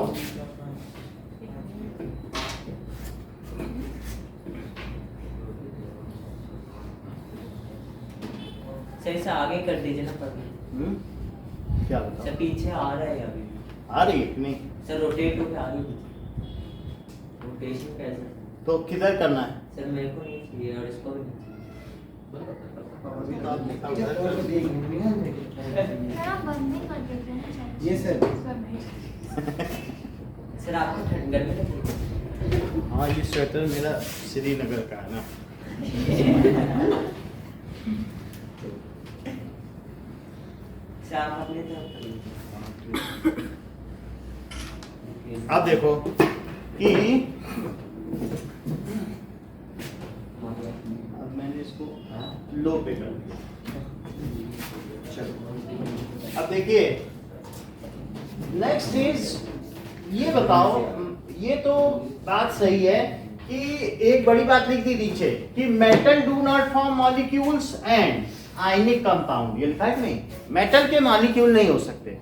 सही से आगे कर दीजिए ना पढ़। क्या सर बताओ? पीछे आ रहा है अभी। आ रही है कि नहीं? सर रोटेट होके आगे रोटेशन कैसे? तो किधर करना है? सर मेरे को नहीं चाहिए और इसको भी नहीं अभी तो आप लिखा हुआ Just है। also देख लेंगे सर आप बंद नहीं कर देते हैं शायद। Yes, sir. सर नहीं। चाहिए। सर आपको ठंड गर्मी लगी है? हाँ, ये स्वेटर मेरा श्रीनगर का है ना। सर आप अपने तरफ कर लीजिए। अब देखो कि लो पे कर दिया। चलो अब देखिए नेक्स्ट इज, ये बताओ, ये तो बात सही है कि एक बड़ी बात लिख दी नीचे कि metal do not form molecules and ionic compound, ये लिखा है कि नहीं, मेटल के मॉलिक्यूल नहीं हो सकते।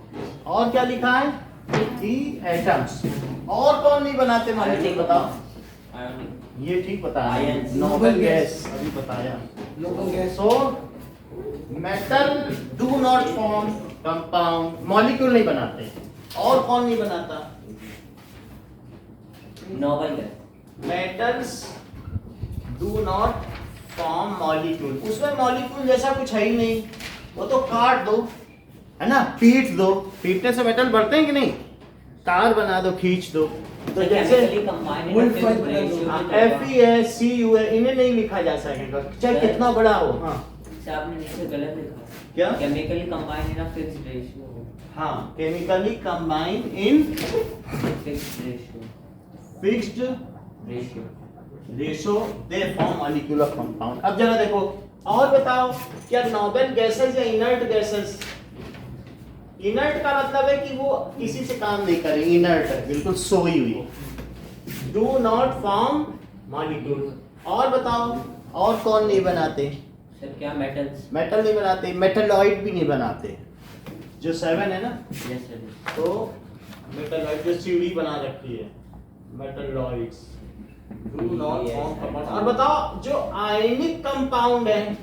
और क्या लिखा है कि एटम्स, और कौन नहीं बनाते मॉलिक्यूल बताओ, ये ठीक बताया, Ions. नोबल गैस अभी बताया। Local gas so metal do not form compound, molecule नहीं बनाते। और कौन नहीं बनाता, noble gas. Metals do not form molecule, उसमें मॉलिक्यूल जैसा कुछ है ही नहीं, वो तो काट दो, है ना, पीट दो, पीटने से मेटल बढ़ते हैं कि नहीं, तार बना दो, खींच दो। तो जैसे FeSCu है, इन्हें नहीं लिखा जा सकेगा चाहे कितना बड़ा हो। हाँ आपने नीचे गलत लिखा, क्या, chemically combine in a fixed ratio. हाँ chemically combine in fixed ratio, fixed ratio. Ratio they form molecular compound. अब जरा देखो और बताओ, क्या नोबल गैसेस या इनर्ट गैसेस, इनर्ट का मतलब है कि वो किसी से काम नहीं करेंगे, इनर्ट है, बिल्कुल सोई हुई, डू नॉट फॉर्म मॉलिक्यूल। और बताओ और कौन नहीं बनाते, सर क्या मेटल्स? मेटल नहीं बनाते, मेटलॉइड भी नहीं बनाते, जो 7 है ना, यस सर। तो मेटलॉइड जो सीढ़ी बना रखी है, metalloids do not form compound. और बताओ जो आयनिक कंपाउंड है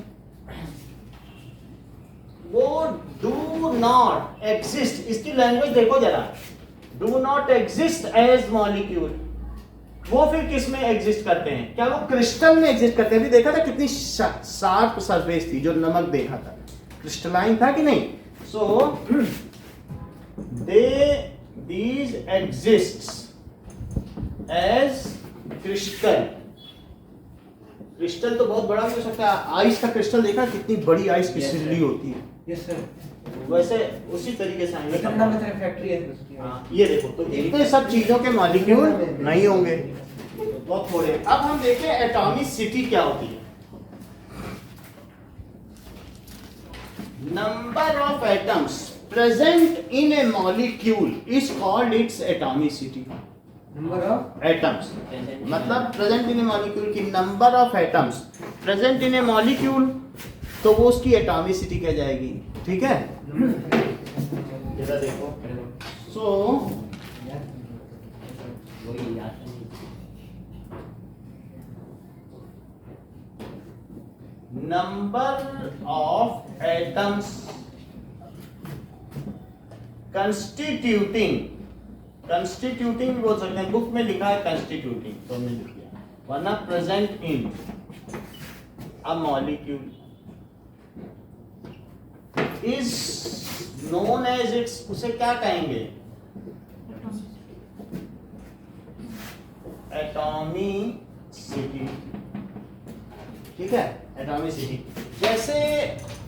वो डू नॉट एग्जिस्ट, इसकी लैंग्वेज देखो जरा, do not exist as molecule, वो फिर किस में एग्जिस्ट करते हैं, क्या वो क्रिस्टल में एग्जिस्ट करते हैं? अभी देखा था कितनी शार्प सरफेस थी, जो नमक देखा था क्रिस्टलाइन था कि नहीं। So these exists as crystal, crystal तो बहुत बड़ा भी हो सकता है, आइस का क्रिस्टल देखा कितनी बड़ी आइस की Yes, sir. सिल्ली होती है, यस सर, वैसे उसी तरीके से आएंगे। कितना मतलब फैक्ट्री है उसकी। हाँ, ये देखो तो इतने सब चीजों के मॉलिक्यूल नहीं होंगे, बहुत थोड़े। अब हम देखें एटॉमिसिटी क्या होती है। Number of atoms present in A molecule is called its atomicity. Number of atoms मतलब प्रेजेंट इन ए मॉलिक्यूल की number of atoms present in A molecule, तो वो उसकी एटॉमिसिटी कह जाएगी, ठीक है। जरा देखो, सो वही याद नहीं। Number of atoms constituting, constituting भी बोल सकते हैं, बुक में लिखा है कंस्टिट्यूटिंग तो हमने लिख दिया, वरना present in a molecule is known as its, उसे क्या कहेंगे, एटॉमिसिटी, ठीक है, एटॉमिसिटी। जैसे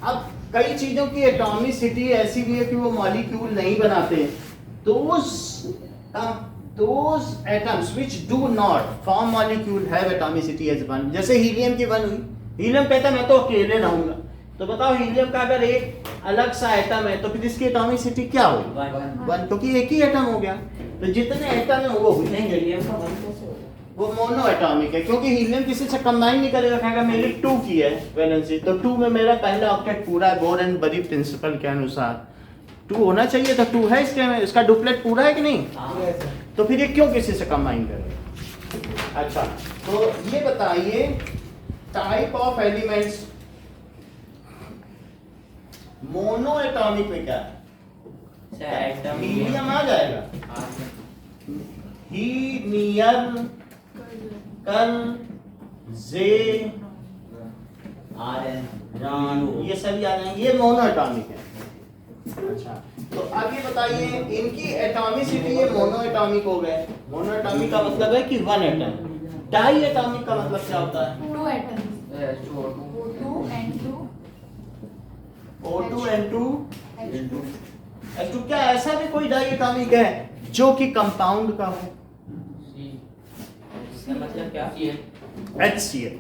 अब कई चीजों की एटॉमिसिटी ऐसी भी है कि वो मॉलिक्यूल नहीं बनाते, those atoms which do not form molecule have atomicity as 1। जैसे हीलियम की 1 हुई, हीलियम कहता है मैं तो अकेले रहूंगा, तो बताओ हीलियम का अगर एक अलग सा एटम है तो फिर इसकी एटॉमिसिटी क्या होगी, 1, क्योंकि एक ही एटम हो गया। तो जितने एटम है वो हुई, नहीं हीलियम का वन कैसे होगा? वो मोनो एटॉमिक है, क्योंकि हीलियम किसी से कंबाइन नहीं करेगा, कहेगा मेरी 2 की है वैलेंसी, तो 2 में मेरा पहला ऑक्टेट पूरा है, बोर एंड बरी प्रिंसिपल के अनुसार 2 होना चाहिए, तो 2 है इसके में, इसका डुप्लेट पूरा है कि नहीं, हाँ। तो फिर ये क्यों किसी से कंबाइन करेगा। अच्छा तो ये बताइए type of elements mono atomic में क्या है, सर एटम हीलियम आ जाएगा, हीलियम, कल, जे, आरएन, ये सभी आ जाएंगे, ये मोनो एटॉमिक है। अच्छा तो अब ये बताइए इनकी एटॉमिसिटी, ये मोनो एटॉमिक हो गए, मोनो एटॉमिक का मतलब है कि 1 एटम। डाई एटॉमिक का मतलब क्या होता है, 2 atoms. O2 and 2 O2 N2 H2. H2। क्या ऐसा भी कोई डाई एटॉमिक है जो कि कंपाउंड का हो, इसका मतलब क्या? HCl,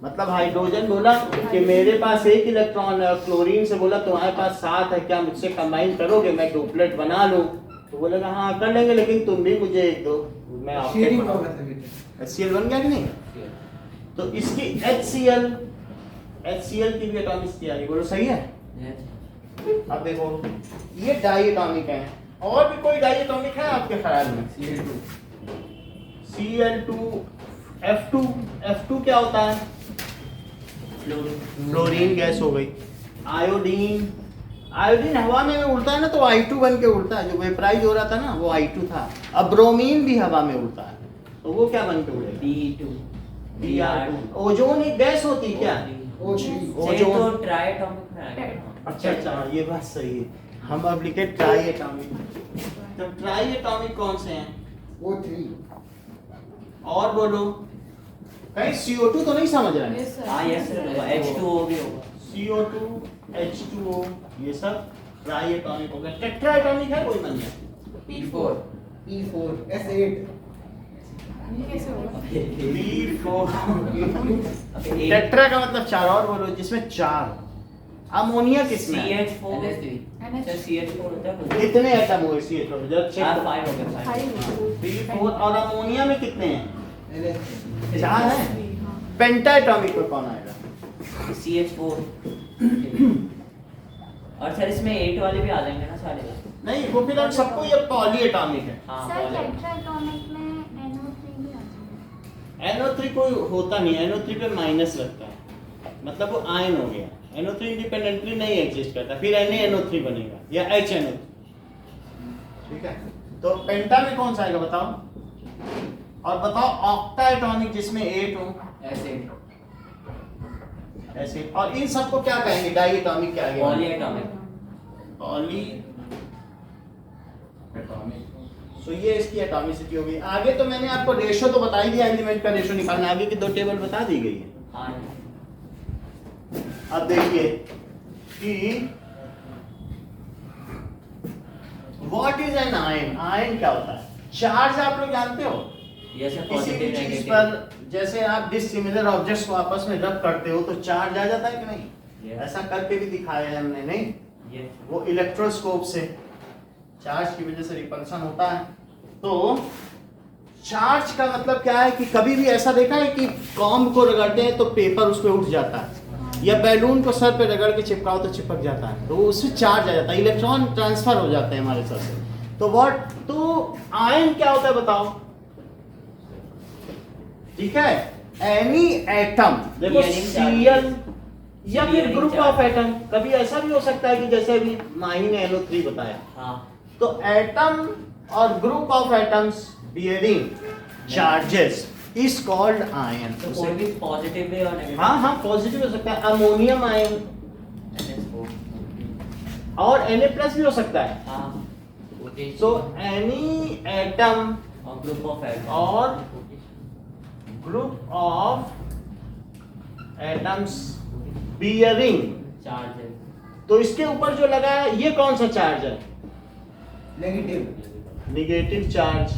मतलब हाइड्रोजन बोला कि मेरे पास एक इलेक्ट्रॉन है, और क्लोरीन से बोला तुम्हारे पास 7 है, क्या मुझसे कंबाइन करोगे, मैं डुप्लेट बना लूं? तो बोलेगा हाँ कर लेंगे, लेकिन तुम भी मुझे एक दो, मैं आपके शेयरिंग का मतलब है। HCl बन गया कि नहीं? तो इसकी HCl की भी एटॉमिक स्थिति आ गई, बोलो सही है? Yes. अब देखो ये डाई एटॉमिक है, और भी कोई डाई एटॉमिक है आपके ख्याल में? Cl2 F2 क्या होता है? फ्लोरीन गैस हो गई। आयोडीन हवा में उड़ता है ना, तो I2 बन के उड़ता है, जो वेपराइज हो रहा था ना वो I2 था। अब ब्रोमीन भी हवा में उड़ता है, तो वो क्या बन के उड़ेगा? B2 Br2। ओजोन एक गैस होती है क्या? ओजोन ट्राइएटॉमिक में आएगा। अच्छा ये बात सही है। हम अब लिखे ट्राई एटॉमिक। तो ट्राई एटॉमिक कौन से हैं? O3 और बोलो, कहीं CO2 तो नहीं समझ रहे हैं? Yes, sir. हाँ यस सर होगा, H2O भी होगा। CO2 H2O ये सब ट्राई एटॉमिक हो गया। टेट्रा एटॉमिक है कोई मन में? P4 S8 ये कैसे होगा? B4 टेट्रा का मतलब चार, और बोलो जिसमें चार। अमोनिया किसमें है? CH4 NH अच्छा CH4 होता है कुछ? कितने एटम हुए CH4 में? जब हाँ चेक 5 हो गया 5। B4 और अमोनिया में कितने हैं? NH3 चार हैं। पेंटा एटॉमिक में कौन आएगा? CH4 और सर इसमें 8 वाले भी आ जाएंगे ना सारे? नहीं, वो फिर सबको ये पॉली एटॉमिक है। हाँ सर पॉली। टेट्राएटॉमिक में NO3 भी आता है। NO3 कोई होता नहीं, NO3 पे माइनस लगता है, मतलब वो आयन हो गया। NO3 इंडिपेंडेंटली नहीं एग्जिस्ट करता, फिर NaNO3 बनेगा या HNO3। ठीक है, तो पेंटा में कौन सा आएगा बताओ? और बताओ ऑक्टा एटॉमिक जिसमें 8 हो? S8 ऐसे। और इन सबको क्या कहेंगे? डाई एटॉमिक क्या आएगा? Polyatomic. Polyatomic. So ये इसकी एटॉमिसिटी हो गई। आगे तो मैंने आपको रेशो तो बता ही दिया, एलिमेंट का रेशो निकालना, आगे की दो टेबल बता दी गई है। हाँ अब देखिए कि what is an ion? Ion क्या होता है? चार्ज आप लोग जानते हो? ये सर किसी भी पॉजिटिव चीज नेगेटिव। पर जैसे आप डिसिमिलर ऑब्जेक्ट्स को आपस में रब करते हो तो चार्ज आ जाता है कि नहीं? Yes. ऐसा करके भी दिखाया है हमने, नहीं? ये वो इलेक्ट्रोस्कोप से चार्ज की वजह से रिपल्शन होता है। तो चार्ज का मतलब क्या है कि कभी भी ऐसा देखा है कि कॉम्ब को रगड़ते हैं तो पेपर उस पर उठ जाता है, या बैलून को सर पे रगड़ के चिपकाओ तो चिपक जाता है, तो उससे चार्ज आ जाता है, इलेक्ट्रॉन ट्रांसफर हो जाते हैं हमारे सर से। तो व्हाट, तो आयन क्या होता है बताओ? ठीक है, एनी एटम, देखो Bearing Cl या फिर Bearing group charge. Of atom. कभी ऐसा भी हो सकता है कि जैसे अभी माही ने NO3 बताया, हाँ तो एटम और group of atoms bearing charges is called ion. तो कोई भी पॉजिटिव भी और नेगेटिव। हाँ हाँ पॉजिटिव हो सकता है, अमोनियम आयन, NH4 और Na+ भी हो सकता है। हाँ सो एनी एटम और ग्रुप ऑफ एटम और group of atoms bearing, charge है। तो इसके ऊपर जो लगा है ये कौन सा चार्ज है? नेगेटिव निगेटिव चार्ज,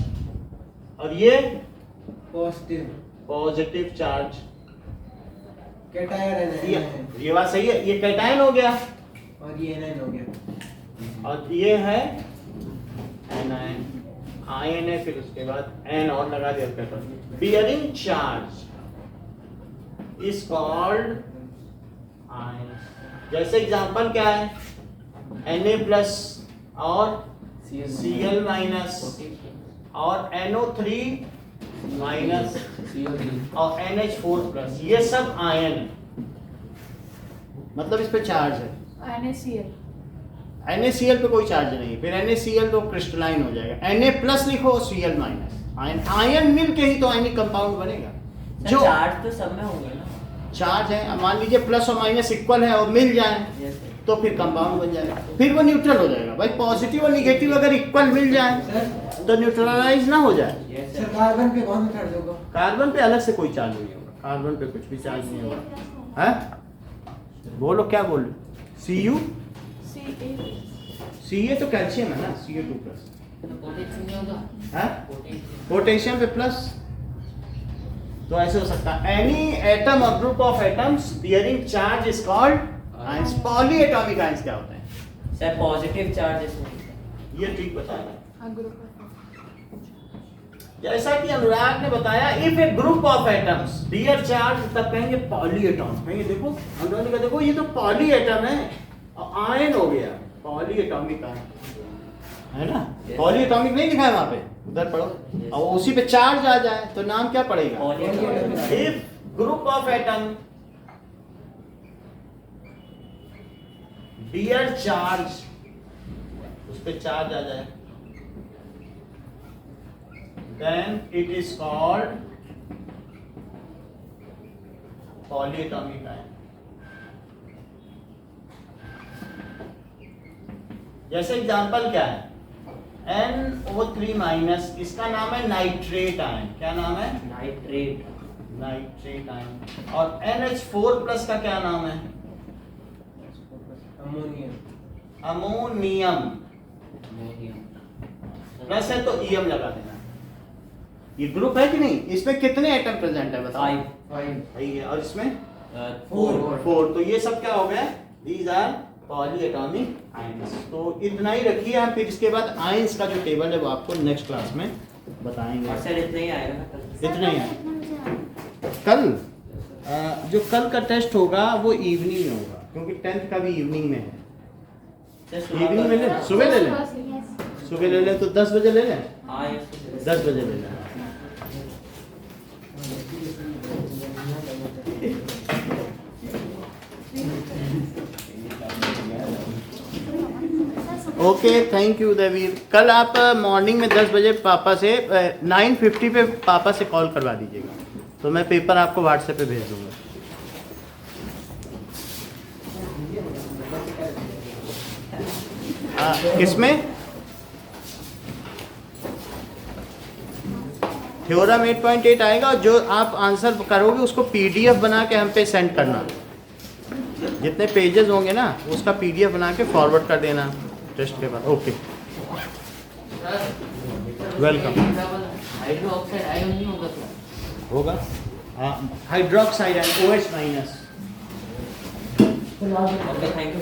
और ये पॉजिटिव पॉजिटिव चार्ज। कैटायन ये बात सही है, ये कैटायन हो गया और ये एनायन हो गया। और ये है एनायन, आयन है, फिर उसके बाद एन और लगा दिया cation. Bearing charge is called ion. जैसे एग्जांपल क्या है? Na+ और Cl- और NO3- और NH4+, ये सब आयन है, मतलब इस पे चार्ज है। NaCl NaCl पे कोई चार्ज नहीं, फिर NaCl तो क्रिस्टलाइन हो जाएगा। Na+ लिखो, Cl-, आयन, आयन मिल के ही तो आयनिक कंपाउंड बनेगा। सर जो चार्ज तो सब में होंगे ना? चार्ज है, अब मान लीजिए प्लस और माइनस इक्वल है और मिल जाए यस सर। तो फिर कंपाउंड बन जाएगा, फिर वो न्यूट्रल हो जाएगा। भाई पॉजिटिव और निगेटिव अगर इक्वल मिल जाए सर तो न्यूट्रलाइज ना हो जाए। Yes sir sir. कार्बन पे कौन सा चार्ज होगा? कार्बन पे अलग से कोई चार्ज नहीं होगा, कार्बन पे कुछ भी चार्ज नहीं होगा। हैं? बोलो क्या बोल रहे? Cu Ca तो कैल्शियम है ना, Ca2+। तो पोटेशियम नहीं होगा? हैं? पोटेशियम। पोटेशियम पे प्लस, तो ऐसे हो सकता है एनी एटम और group of atoms bearing charge is called ions. Polyatomic ions क्या होते हैं? सर पॉजिटिव चार्ज इसमें। ये ठीक बताया। A group of जैसा कि अनुराग ने बताया, if a group of atoms bear charge, तब कहेंगे पॉलीएटॉम। कहेंगे देखो अनुराग ने कहा देखो ये तो पॉलीएटम है और आयन हो गया, पॉलीएटॉमिक आयन है ना। पॉलीएटॉमिक नहीं लिखा है वहां पे, उधर पढ़ो। और उसी पे चार्ज आ जाए तो नाम क्या पड़ेगा? Polyatomic. If group of atom bear charge, उस पे चार्ज आ जाए, then it is called polyatomic ion। जैसे एग्जांपल क्या है, NO3 माइनस, इसका नाम है नाइट्रेट आयन। क्या नाम है? नाइट्रेट। Nitrate ion. और NH4 प्लस का क्या नाम है? अमोनियम। अमोनियम। प्लस है तो EM लगा देना। ये ग्रुप है कि नहीं? इसमें कितने एटम प्रेजेंट है बताओ? 5 सही है। और इसमें 4। 4। तो ये सब क्या हो गया? These are polyatomic ions. तो इतना ही रखिए हम, फिर इसके बाद आयंस का जो टेबल है वो आपको नेक्स्ट क्लास में बताएंगे। और सर इतना ही आएगा कल। इतना ही है। कितना बजे आए? कल जो कल का टेस्ट होगा वो इवनिंग में होगा, क्योंकि 10th का भी इवनिंग में है। सर सुबह इवनिंग में ले, सुबह ले लें, Yes. सुबह ले लें तो 10 बजे ले लें, हाँ yes, 10 बजे ले लें। ओके, थैंक यू देवीर। कल आप मॉर्निंग में 10 बजे पापा से 9:50 पे पापा से कॉल करवा दीजिएगा, तो मैं पेपर आपको व्हाट्सएप पे भेज दूंगा। किसमें? थ्योरम 8.8 आएगा, जो आप आंसर करोगे उसको पीडीएफ बना के हम पे सेंड करना। जितने पेजेस होंगे ना उसका पीडीएफ बना के फॉरवर्ड कर देना टेस्ट के बाद। Okay, welcome. हाइड्रोक्साइड आयन नहीं होगा तो होगा hydroxide ion OH minus. Okay thank you.